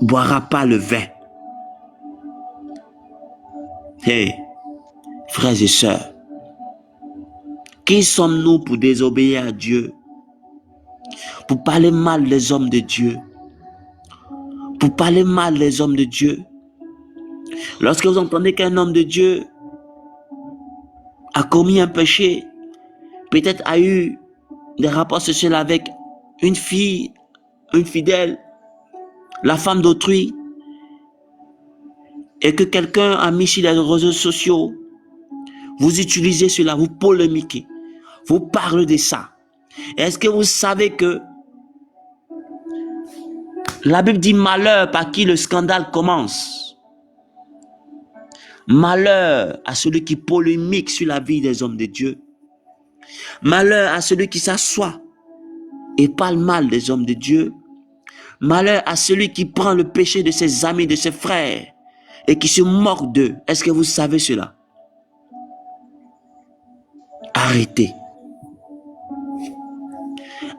boiras pas le vin. Hey, frères et sœurs, qui sommes-nous pour désobéir à Dieu? Pour parler mal des hommes de Dieu? Pour parler mal des hommes de Dieu? Lorsque vous entendez qu'un homme de Dieu a commis un péché, peut-être a eu des rapports sexuels avec une fille, une fidèle, la femme d'autrui, et que quelqu'un a mis sur les réseaux sociaux, vous utilisez cela, vous polémiquez, vous parlez de ça. Est-ce que vous savez que la Bible dit malheur par qui le scandale commence? Malheur à celui qui polémique sur la vie des hommes de Dieu. Malheur à celui qui s'assoit et parle mal des hommes de Dieu. Malheur à celui qui prend le péché de ses amis, de ses frères et qui se moque d'eux. Est-ce que vous savez cela? Arrêtez.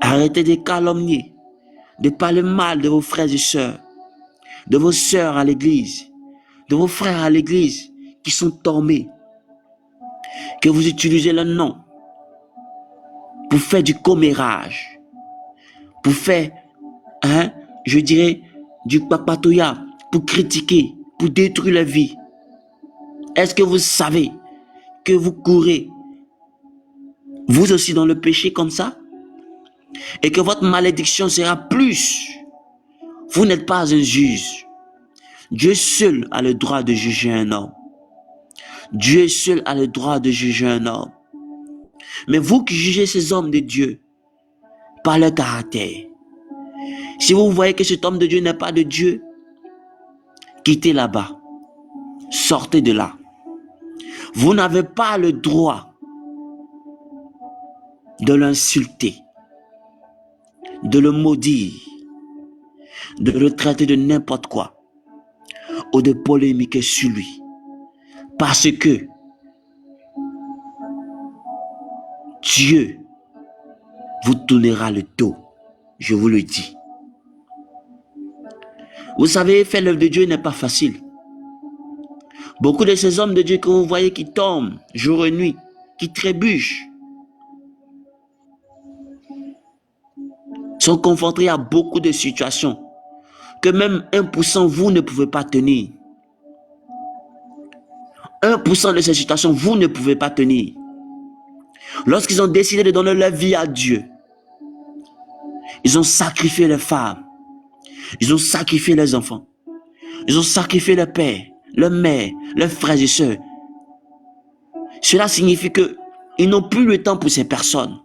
Arrêtez de calomnier, de parler mal de vos frères et sœurs, de vos sœurs à l'église, de vos frères à l'église qui sont tombés, que vous utilisez leur nom pour faire du commérage, pour faire, je dirais, du papatoya, pour critiquer, pour détruire la vie. Est-ce que vous savez que vous courez, vous aussi dans le péché comme ça? Et que votre malédiction sera plus. Vous n'êtes pas un juge. Dieu seul a le droit de juger un homme. Dieu seul a le droit de juger un homme. Mais vous qui jugez ces hommes de Dieu par leur caractère, si vous voyez que cet homme de Dieu n'est pas de Dieu, quittez là-bas. Sortez de là. Vous n'avez pas le droit de l'insulter, de le maudire, de le traiter de n'importe quoi ou de polémiquer sur lui. Parce que Dieu vous tournera le dos, je vous le dis. Vous savez, faire l'œuvre de Dieu n'est pas facile. Beaucoup de ces hommes de Dieu que vous voyez qui tombent jour et nuit, qui trébuchent, sont confrontés à beaucoup de situations que même 1% vous ne pouvez pas tenir. 1% de ces situations, vous ne pouvez pas tenir. Lorsqu'ils ont décidé de donner leur vie à Dieu, ils ont sacrifié les femmes, ils ont sacrifié les enfants, ils ont sacrifié leur père, leur mère, leurs frères et sœurs. Cela signifie qu'ils n'ont plus le temps pour ces personnes.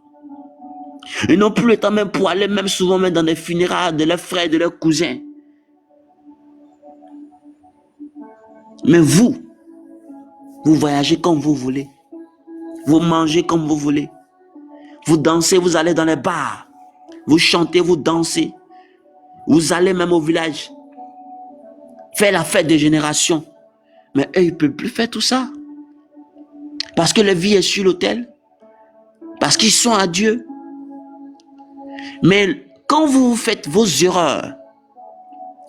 Ils n'ont plus le temps même pour aller même souvent même dans les funérailles de leurs frères, de leurs cousins. Mais vous voyagez comme vous voulez. Vous mangez comme vous voulez. Vous dansez, vous allez dans les bars. Vous chantez, vous dansez. Vous allez même au village. Faire la fête des générations. Mais eux, ils ne peuvent plus faire tout ça. Parce que leur vie est sur l'autel. Parce qu'ils sont à Dieu. Mais quand vous faites vos erreurs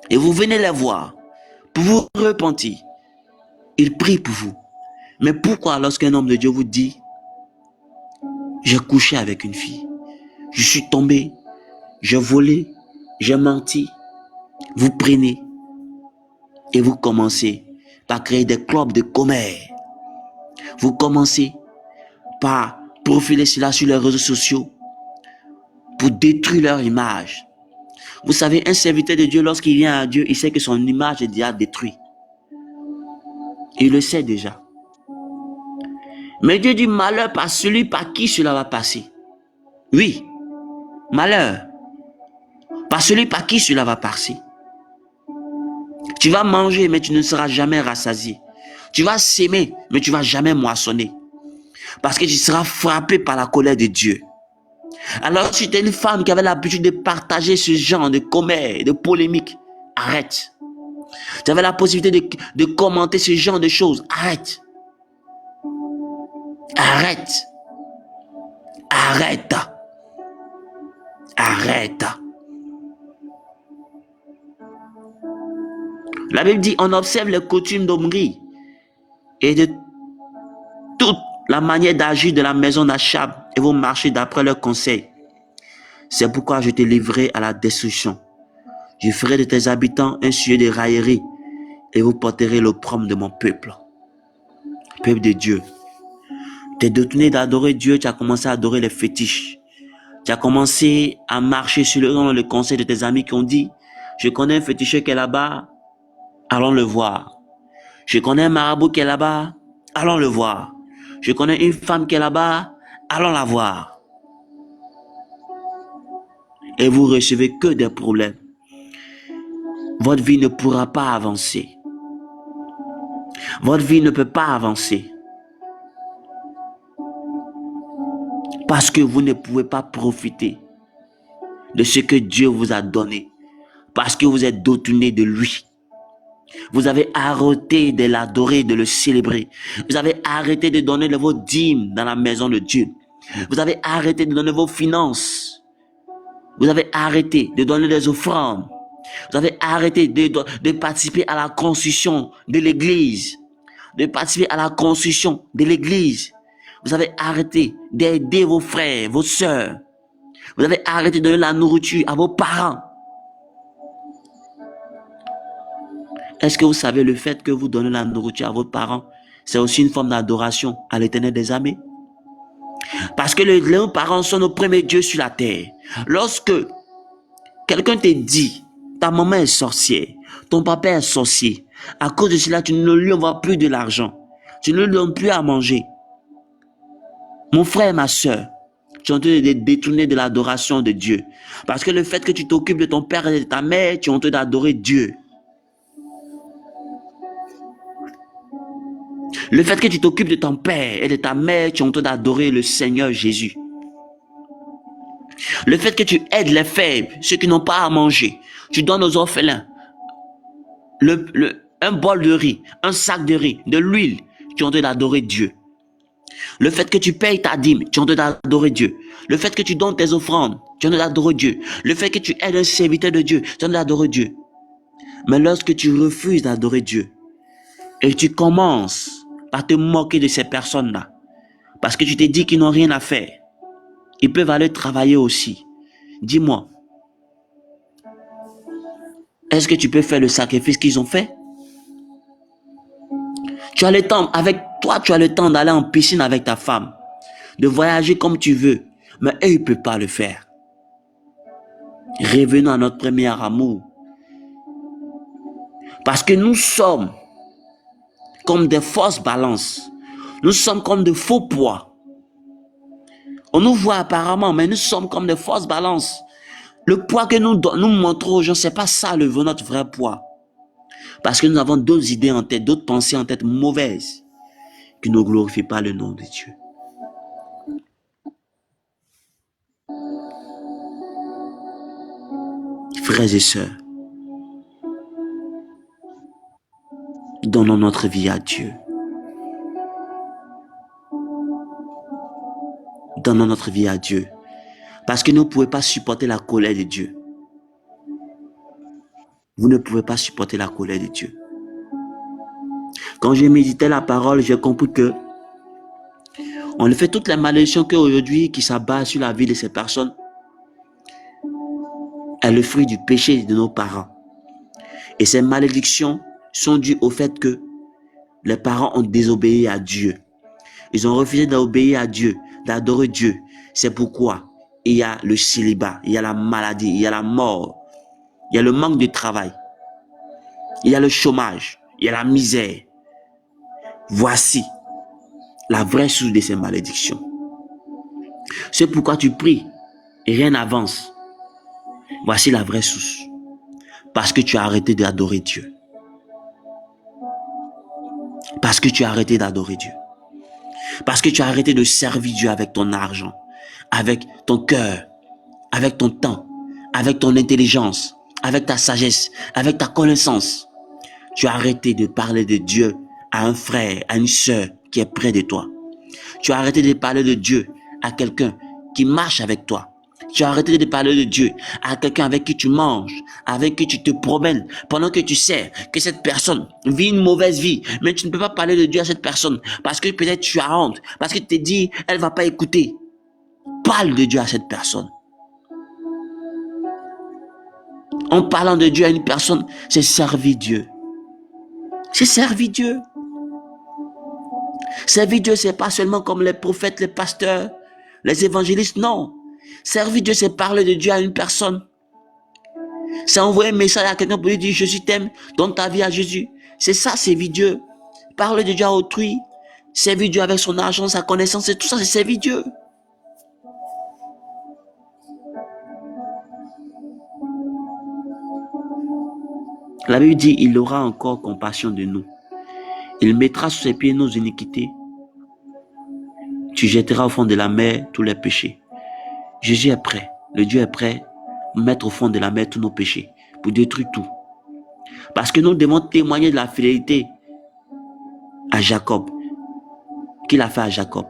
et vous venez les voir pour vous repentir, ils prient pour vous. Mais pourquoi lorsqu'un homme de Dieu vous dit « J'ai couché avec une fille, je suis tombé, j'ai volé, j'ai menti. Vous prenez et vous commencez par créer des clubs de commerce. Vous commencez par profiler cela sur les réseaux sociaux pour détruire leur image. Vous savez, un serviteur de Dieu, lorsqu'il vient à Dieu, il sait que son image est déjà détruite. Il le sait déjà. Mais Dieu dit malheur par celui par qui cela va passer. Oui, malheur par celui par qui cela va passer. Tu vas manger, mais tu ne seras jamais rassasié. Tu vas s'aimer, mais tu ne vas jamais moissonner. Parce que tu seras frappé par la colère de Dieu. Alors, si tu es une femme qui avait l'habitude de partager ce genre de commères, de polémiques, arrête. Tu avais la possibilité de commenter ce genre de choses, arrête. Arrête. Arrête. Arrête. La Bible dit, on observe les coutumes d'Omri et de toute la manière d'agir de la maison d'Achab et vous marchez d'après leurs conseils. C'est pourquoi je te livrerai à la destruction. Je ferai de tes habitants un sujet de raillerie et vous porterez l'opprobre de mon peuple. Peuple de Dieu. Tu es détourné d'adorer Dieu, tu as commencé à adorer les fétiches. Tu as commencé à marcher selon le conseil de tes amis qui ont dit, je connais un féticheur qui est là-bas, allons le voir. Je connais un marabout qui est là-bas, allons le voir. Je connais une femme qui est là-bas, allons la voir. Et vous recevez que des problèmes. Votre vie ne pourra pas avancer. Votre vie ne peut pas avancer. Parce que vous ne pouvez pas profiter de ce que Dieu vous a donné. Parce que vous êtes détourné de lui. Vous avez arrêté de l'adorer, de le célébrer. Vous avez arrêté de donner vos dîmes dans la maison de Dieu. Vous avez arrêté de donner vos finances. Vous avez arrêté de donner des offrandes. Vous avez arrêté de participer à la construction de l'église. De participer à la construction de l'église. Vous avez arrêté d'aider vos frères, vos sœurs. Vous avez arrêté de donner la nourriture à vos parents. Est-ce que vous savez le fait que vous donnez la nourriture à vos parents, c'est aussi une forme d'adoration à l'Éternel des armées? Parce que les parents sont nos premiers dieux sur la terre. Lorsque quelqu'un te dit, ta maman est sorcière, ton papa est sorcier, à cause de cela, tu ne lui envoies plus de l'argent, tu ne lui donnes plus à manger. Mon frère et ma soeur, tu es en train de détourner de l'adoration de Dieu. Parce que le fait que tu t'occupes de ton père et de ta mère, tu es en train d'adorer Dieu. Le fait que tu t'occupes de ton père et de ta mère, tu es en train d'adorer le Seigneur Jésus. Le fait que tu aides les faibles, ceux qui n'ont pas à manger, tu donnes aux orphelins un bol de riz, un sac de riz, de l'huile, tu es en train d'adorer Dieu. Le fait que tu payes ta dîme, tu es en train d'adorer Dieu. Le fait que tu donnes tes offrandes, tu es en train d'adorer Dieu. Le fait que tu aides un serviteur de Dieu, tu es en train d'adorer Dieu. Mais lorsque tu refuses d'adorer Dieu et tu commences par te moquer de ces personnes-là, parce que tu te dis qu'ils n'ont rien à faire, ils peuvent aller travailler aussi. Dis-moi, est-ce que tu peux faire le sacrifice qu'ils ont fait? Tu as le temps, avec toi, tu as le temps d'aller en piscine avec ta femme, de voyager comme tu veux, mais eux, ils ne peuvent pas le faire. Revenons à notre premier amour. Parce que nous sommes comme des fausses balances. Nous sommes comme de faux poids. On nous voit apparemment, mais nous sommes comme des fausses balances. Le poids que nous montrons aux gens, ce n'est pas ça notre vrai poids. Parce que nous avons d'autres idées en tête, d'autres pensées en tête mauvaises qui ne glorifient pas le nom de Dieu. Frères et sœurs, donnons notre vie à Dieu. Donnons notre vie à Dieu. Parce que vous ne pouvez pas supporter la colère de Dieu. Vous ne pouvez pas supporter la colère de Dieu. Quand je méditais la parole, j'ai compris que on fait toutes les malédictions qu'aujourd'hui qui s'abattent sur la vie de ces personnes. est le fruit du péché de nos parents. Et ces malédictions sont dues au fait que les parents ont désobéi à Dieu. Ils ont refusé d'obéir à Dieu, d'adorer Dieu. C'est pourquoi il y a le célibat, il y a la maladie, il y a la mort, il y a le manque de travail, il y a le chômage, il y a la misère. Voici la vraie source de ces malédictions. C'est pourquoi tu pries et rien n'avance. Voici la vraie source. Parce que tu as arrêté d'adorer Dieu. Parce que tu as arrêté d'adorer Dieu. Parce que tu as arrêté de servir Dieu avec ton argent, avec ton cœur, avec ton temps, avec ton intelligence, avec ta sagesse, avec ta connaissance. Tu as arrêté de parler de Dieu à un frère, à une sœur qui est près de toi. Tu as arrêté de parler de Dieu à quelqu'un qui marche avec toi. Tu as arrêté de parler de Dieu à quelqu'un avec qui tu manges, avec qui tu te promènes, pendant que tu sais que cette personne vit une mauvaise vie, mais tu ne peux pas parler de Dieu à cette personne parce que peut-être tu as honte, parce que tu te dis, elle va pas écouter. Parle de Dieu à cette personne. En parlant de Dieu à une personne, c'est servir Dieu. C'est servir Dieu. Servir Dieu, c'est pas seulement comme les prophètes, les pasteurs, les évangélistes, non. Servir Dieu, c'est parler de Dieu à une personne. C'est envoyer un message à quelqu'un pour lui dire, Jésus t'aime, donne ta vie à Jésus. C'est ça, servir Dieu. Parler de Dieu à autrui, servir Dieu avec son argent, sa connaissance, et tout ça, c'est servir Dieu. La Bible dit, il aura encore compassion de nous. Il mettra sous ses pieds nos iniquités. Tu jetteras au fond de la mer tous les péchés. Jésus est prêt. Le Dieu est prêt à mettre au fond de la mer tous nos péchés pour détruire tout. Parce que nous devons témoigner de la fidélité à Jacob, qu'il a fait à Jacob.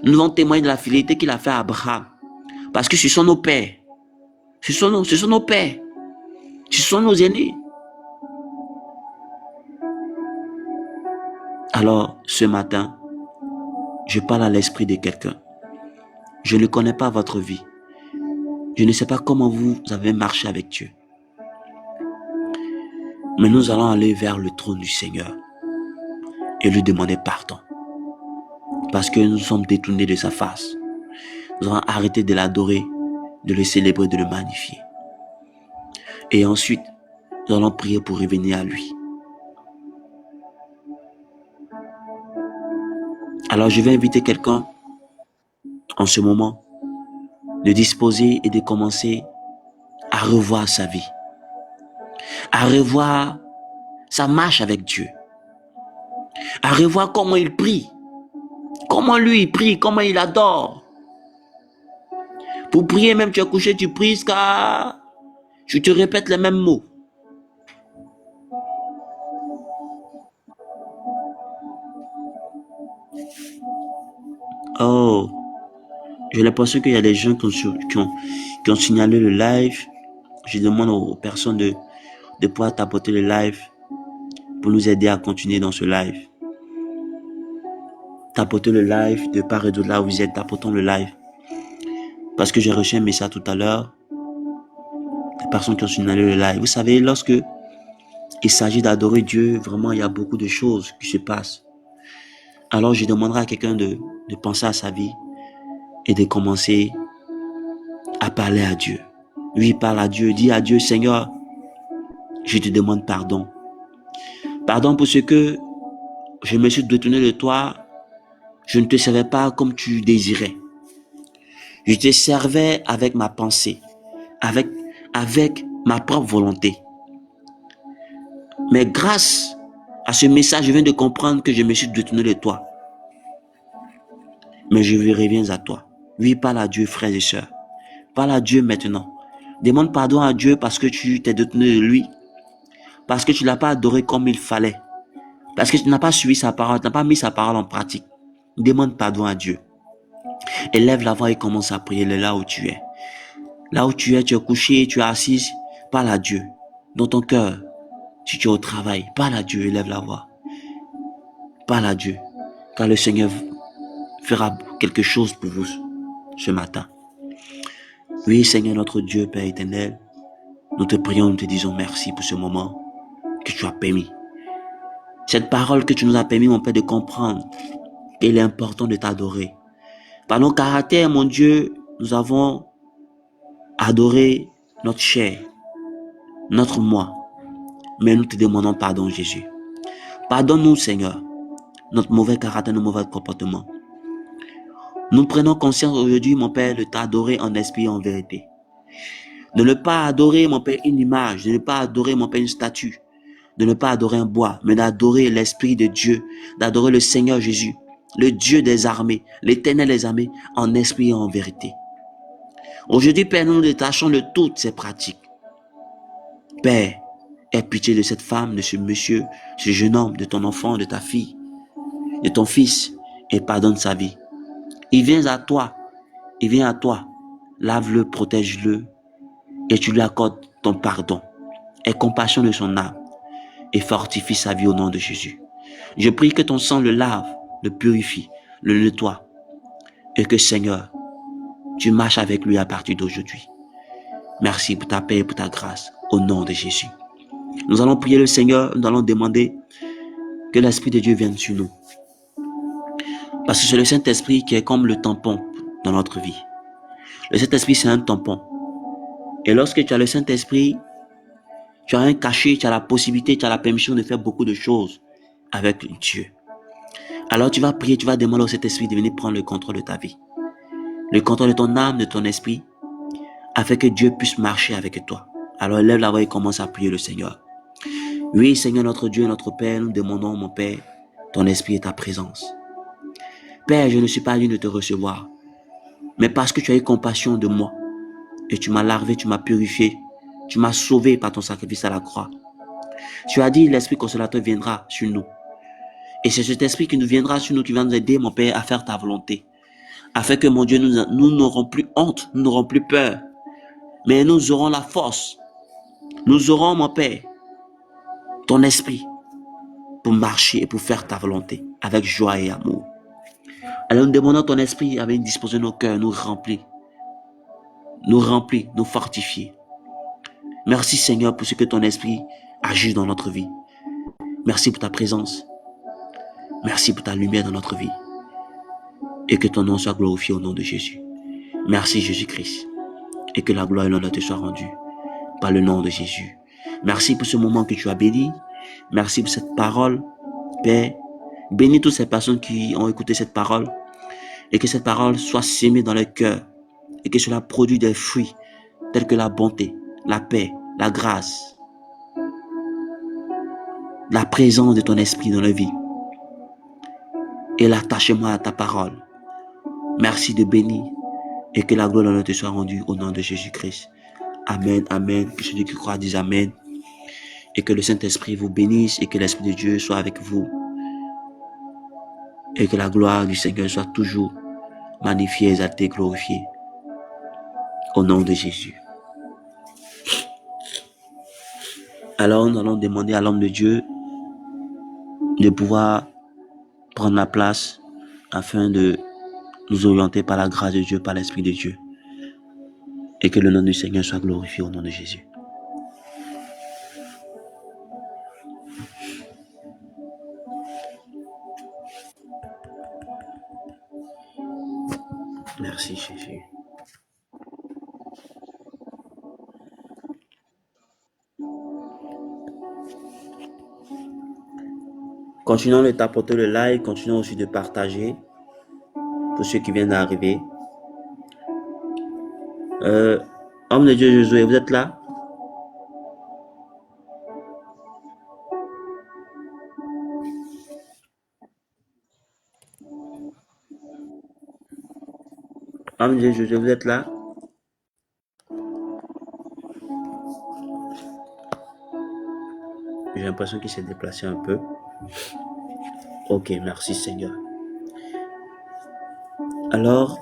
Nous devons témoigner de la fidélité qu'il a fait à Abraham. Parce que ce sont nos pères. Ce sont nos pères. Ce sont nos aînés. Alors, ce matin, je parle à l'esprit de quelqu'un. Je ne connais pas votre vie. Je ne sais pas comment vous avez marché avec Dieu. Mais nous allons aller vers le trône du Seigneur et lui demander pardon. Parce que nous sommes détournés de sa face. Nous allons arrêter de l'adorer, de le célébrer, de le magnifier. Et ensuite, nous allons prier pour revenir à lui. Alors je vais inviter quelqu'un en ce moment de disposer et de commencer à revoir sa vie, à revoir sa marche avec Dieu, à revoir comment il prie, comment lui il prie, comment il adore. Pour prier même tu es couché, tu pries car je te répète les mêmes mots. Oh, j'ai l'impression qu'il y a des gens qui ont signalé le live. Je demande aux personnes de pouvoir tapoter le live pour nous aider à continuer dans ce live. Tapotez le live de part et d'autre là où vous êtes, tapotons le live. Parce que j'ai reçu un message tout à l'heure des personnes qui ont signalé le live. Vous savez, lorsque il s'agit d'adorer Dieu, vraiment il y a beaucoup de choses qui se passent. Alors je demanderai à quelqu'un de penser à sa vie et de commencer à parler à Dieu. Oui, parle à Dieu, dis à Dieu, Seigneur, je te demande pardon. Pardon pour ce que je me suis détourné de toi, je ne te servais pas comme tu désirais. Je te servais avec ma pensée, avec ma propre volonté. Mais grâce à ce message, je viens de comprendre que je me suis détourné de toi. Mais je reviens à toi. Oui, parle à Dieu, frères et sœurs. Parle à Dieu maintenant. Demande pardon à Dieu parce que tu t'es détourné de lui. Parce que tu ne l'as pas adoré comme il fallait. Parce que tu n'as pas suivi sa parole, tu n'as pas mis sa parole en pratique. Demande pardon à Dieu. Élève la voix et commence à prier là où tu es. Là où tu es couché, tu es assise, parle à Dieu. Dans ton cœur, si tu es au travail, parle à Dieu, élève la voix. Parle à Dieu, car le Seigneur fera quelque chose pour vous ce matin. Oui, Seigneur notre Dieu, Père éternel, Nous te prions, nous te disons merci pour ce moment que tu as permis. Cette parole que tu nous as permis, mon Père, de comprendre qu'il est important de t'adorer. Par nos caractères, mon Dieu, nous avons adoré notre chair, notre moi. Mais nous te demandons pardon, Jésus. Pardonne-nous, Seigneur, notre mauvais caractère, nos mauvais comportements. Nous prenons conscience aujourd'hui, mon Père, de t'adorer en esprit et en vérité. De ne pas adorer, mon Père, une image, de ne pas adorer, mon Père, une statue, de ne pas adorer un bois, mais d'adorer l'Esprit de Dieu, d'adorer le Seigneur Jésus, le Dieu des armées, l'Éternel des armées, en esprit et en vérité. Aujourd'hui, Père, nous nous détachons de toutes ces pratiques. Père, aie pitié de cette femme, de ce monsieur, ce jeune homme, de ton enfant, de ta fille, de ton fils, et pardonne sa vie. Il vient à toi, lave-le, protège-le, et tu lui accordes ton pardon. Aie compassion de son âme, et fortifie sa vie au nom de Jésus. Je prie que ton sang le lave, le purifie, le nettoie, et que Seigneur, tu marches avec lui à partir d'aujourd'hui. Merci pour ta paix et pour ta grâce, au nom de Jésus. Nous allons prier le Seigneur, nous allons demander que l'Esprit de Dieu vienne sur nous. Parce que c'est le Saint-Esprit qui est comme le tampon dans notre vie. Le Saint-Esprit, c'est un tampon. Et lorsque tu as le Saint-Esprit, tu as un cachet, tu as la possibilité, tu as la permission de faire beaucoup de choses avec Dieu. Alors tu vas prier, tu vas demander au Saint-Esprit de venir prendre le contrôle de ta vie. Le contrôle de ton âme, de ton esprit, afin que Dieu puisse marcher avec toi. Alors lève la voix et commence à prier le Seigneur. Oui, Seigneur notre Dieu, notre Père, nous demandons, mon Père, ton esprit et ta présence. Père, je ne suis pas digne de te recevoir, mais parce que tu as eu compassion de moi, et tu m'as lavé, tu m'as purifié, tu m'as sauvé par ton sacrifice à la croix. Tu as dit, l'Esprit consolateur viendra sur nous. Et c'est cet Esprit qui nous viendra sur nous, qui va nous aider, mon Père, à faire ta volonté. Afin que, mon Dieu, nous n'aurons plus honte, nous n'aurons plus peur, mais nous aurons la force. Nous aurons, mon Père, ton esprit pour marcher et pour faire ta volonté avec joie et amour. Alors nous demandons ton esprit avec une disposition de nos cœurs, nous remplir, nous fortifier. Merci Seigneur pour ce que ton esprit agit dans notre vie. Merci pour ta présence. Merci pour ta lumière dans notre vie. Et que ton nom soit glorifié au nom de Jésus. Merci Jésus-Christ. Et que la gloire et l'honneur te soient rendus par le nom de Jésus. Merci pour ce moment que tu as béni. Merci pour cette parole, Père. Bénis toutes ces personnes qui ont écouté cette parole et que cette parole soit sémée dans leur cœur et que cela produise des fruits tels que la bonté, la paix, la grâce, la présence de ton esprit dans leur vie et l'attachement à ta parole. Merci de bénir et que la gloire et l'honneur te soit rendue au nom de Jésus-Christ. Amen, amen. Que celui qui croit dise amen. Et que le Saint-Esprit vous bénisse et que l'Esprit de Dieu soit avec vous. Et que la gloire du Seigneur soit toujours magnifiée, exaltée, glorifiée. Au nom de Jésus. Alors nous allons demander à l'homme de Dieu de pouvoir prendre la place afin de nous orienter par la grâce de Dieu, par l'Esprit de Dieu. Et que le nom du Seigneur soit glorifié au nom de Jésus. Merci Jésus. Continuons de tapoter le like, continuons aussi de partager pour ceux qui viennent d'arriver. Homme de Dieu Josué, vous êtes là? Homme de Dieu Josué, vous êtes là? J'ai l'impression qu'il s'est déplacé un peu. Ok, merci Seigneur. Alors,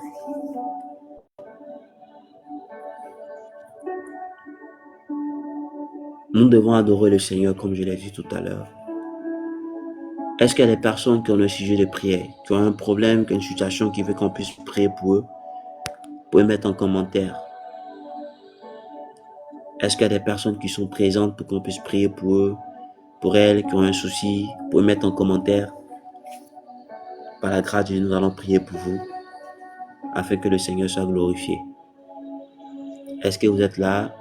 nous devons adorer le Seigneur comme je l'ai dit tout à l'heure. Est-ce qu'il y a des personnes qui ont un sujet de prière, qui ont un problème, qui ont une situation qui veut qu'on puisse prier pour eux? Vous pouvez mettre en commentaire. Est-ce qu'il y a des personnes qui sont présentes pour qu'on puisse prier pour eux, pour elles qui ont un souci? Vous pouvez mettre en commentaire. Par la grâce de Dieu, nous allons prier pour vous, afin que le Seigneur soit glorifié. Est-ce que vous êtes là?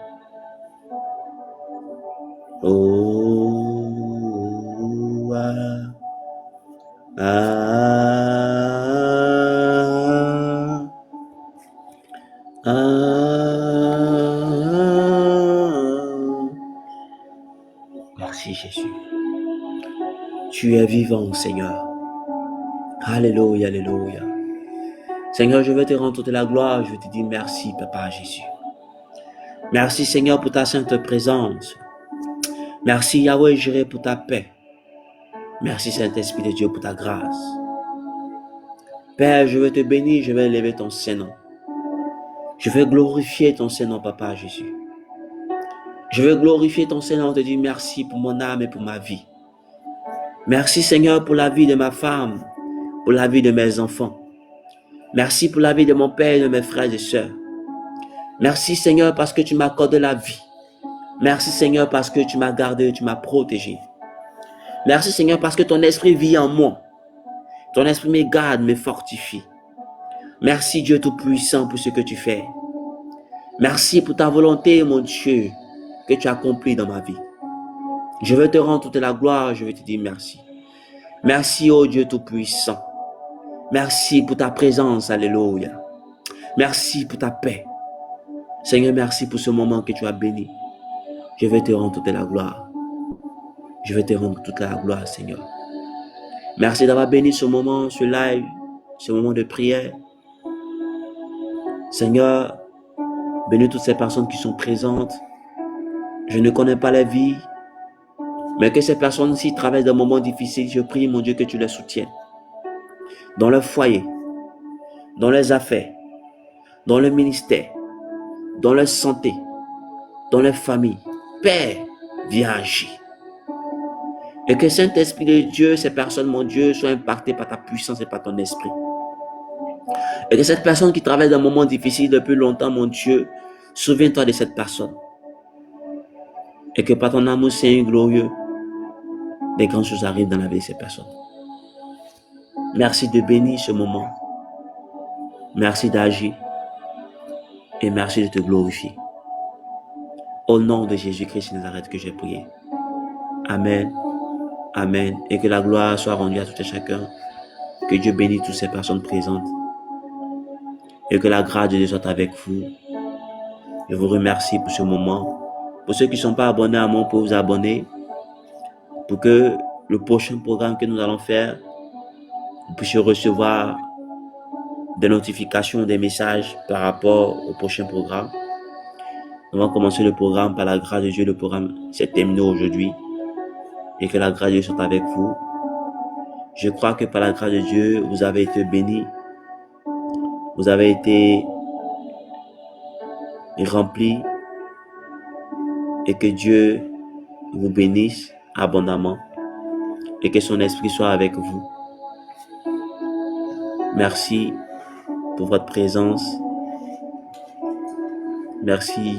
Oh, ah, ah, ah. Merci Jésus. Tu es vivant, Seigneur. Alléluia, alléluia. Seigneur, je veux te rendre toute la gloire. Je te dis merci, Papa Jésus. Merci, Seigneur, pour ta sainte présence. Merci, Yahweh Jireh, pour ta paix. Merci, Saint-Esprit de Dieu, pour ta grâce. Père, je veux te bénir, je vais élever ton Saint-Nom. Je veux glorifier ton Saint-Nom, Papa Jésus. Je veux glorifier ton Saint-Nom, te dire merci pour mon âme et pour ma vie. Merci, Seigneur, pour la vie de ma femme, pour la vie de mes enfants. Merci pour la vie de mon père et de mes frères et sœurs. Merci, Seigneur, parce que tu m'as accordé la vie. Merci, Seigneur, parce que tu m'as gardé, tu m'as protégé. Merci, Seigneur, parce que ton esprit vit en moi. Ton esprit me garde, me fortifie. Merci, Dieu Tout-Puissant, pour ce que tu fais. Merci pour ta volonté, mon Dieu, que tu as accomplie dans ma vie. Je veux te rendre toute la gloire, je veux te dire merci. Merci, ô Dieu Tout-Puissant. Merci pour ta présence, alléluia. Merci pour ta paix. Seigneur, merci pour ce moment que tu as béni. Je veux te rendre toute la gloire. Je veux te rendre toute la gloire, Seigneur. Merci d'avoir béni ce moment, ce live, ce moment de prière. Seigneur, bénis toutes ces personnes qui sont présentes. Je ne connais pas la vie, mais que ces personnes-ci traversent des moments difficiles. Je prie, mon Dieu, que tu les soutiennes. Dans leur foyer, dans leurs affaires, dans leur ministère, dans leur santé, dans leur famille. Père, viens agir. Et que Saint-Esprit de Dieu, ces personnes, mon Dieu, soient impactées par ta puissance et par ton esprit. Et que cette personne qui traverse des moments difficiles depuis longtemps, mon Dieu, souviens-toi de cette personne. Et que par ton amour Saint glorieux, des grandes choses arrivent dans la vie de ces personnes. Merci de bénir ce moment. Merci d'agir. Et merci de te glorifier. Au nom de Jésus-Christ de Nazareth que j'ai prié. Amen. Amen. Et que la gloire soit rendue à tout et chacun. Que Dieu bénisse toutes ces personnes présentes. Et que la grâce de Dieu soit avec vous. Je vous remercie pour ce moment. Pour ceux qui ne sont pas abonnés à moi, pour vous abonner. Pour que le prochain programme que nous allons faire, vous puissiez recevoir des notifications, des messages par rapport au prochain programme. On va commencer le programme par la grâce de Dieu. Le programme s'est terminé aujourd'hui. Et que la grâce de Dieu soit avec vous. Je crois que par la grâce de Dieu, vous avez été bénis. Vous avez été remplis. Et que Dieu vous bénisse abondamment. Et que son esprit soit avec vous. Merci pour votre présence. Merci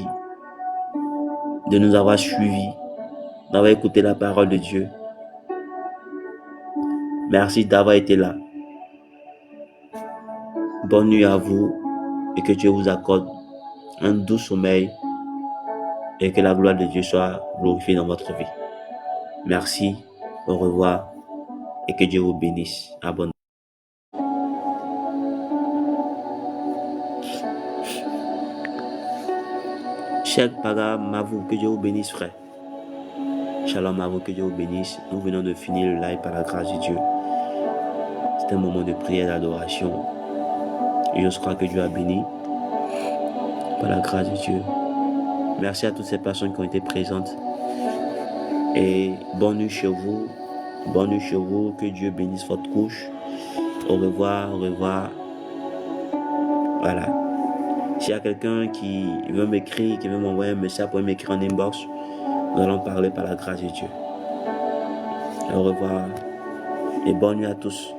de nous avoir suivis, d'avoir écouté la parole de Dieu. Merci d'avoir été là. Bonne nuit à vous et que Dieu vous accorde un doux sommeil et que la gloire de Dieu soit glorifiée dans votre vie. Merci, au revoir et que Dieu vous bénisse abondamment. Cher Paga Mavou, que Dieu vous bénisse, frère. Shalom Mavou, que Dieu vous bénisse. Nous venons de finir le live par la grâce de Dieu. C'est un moment de prière, d'adoration. Et je crois que Dieu a béni par la grâce de Dieu. Merci à toutes ces personnes qui ont été présentes. Et bonne nuit chez vous. Bonne nuit chez vous. Que Dieu bénisse votre couche. Au revoir, au revoir. Voilà. S'il y a quelqu'un qui veut m'écrire, qui veut m'envoyer un message, pour m'écrire en inbox. Nous allons parler par la grâce de Dieu. Au revoir et bonne nuit à tous.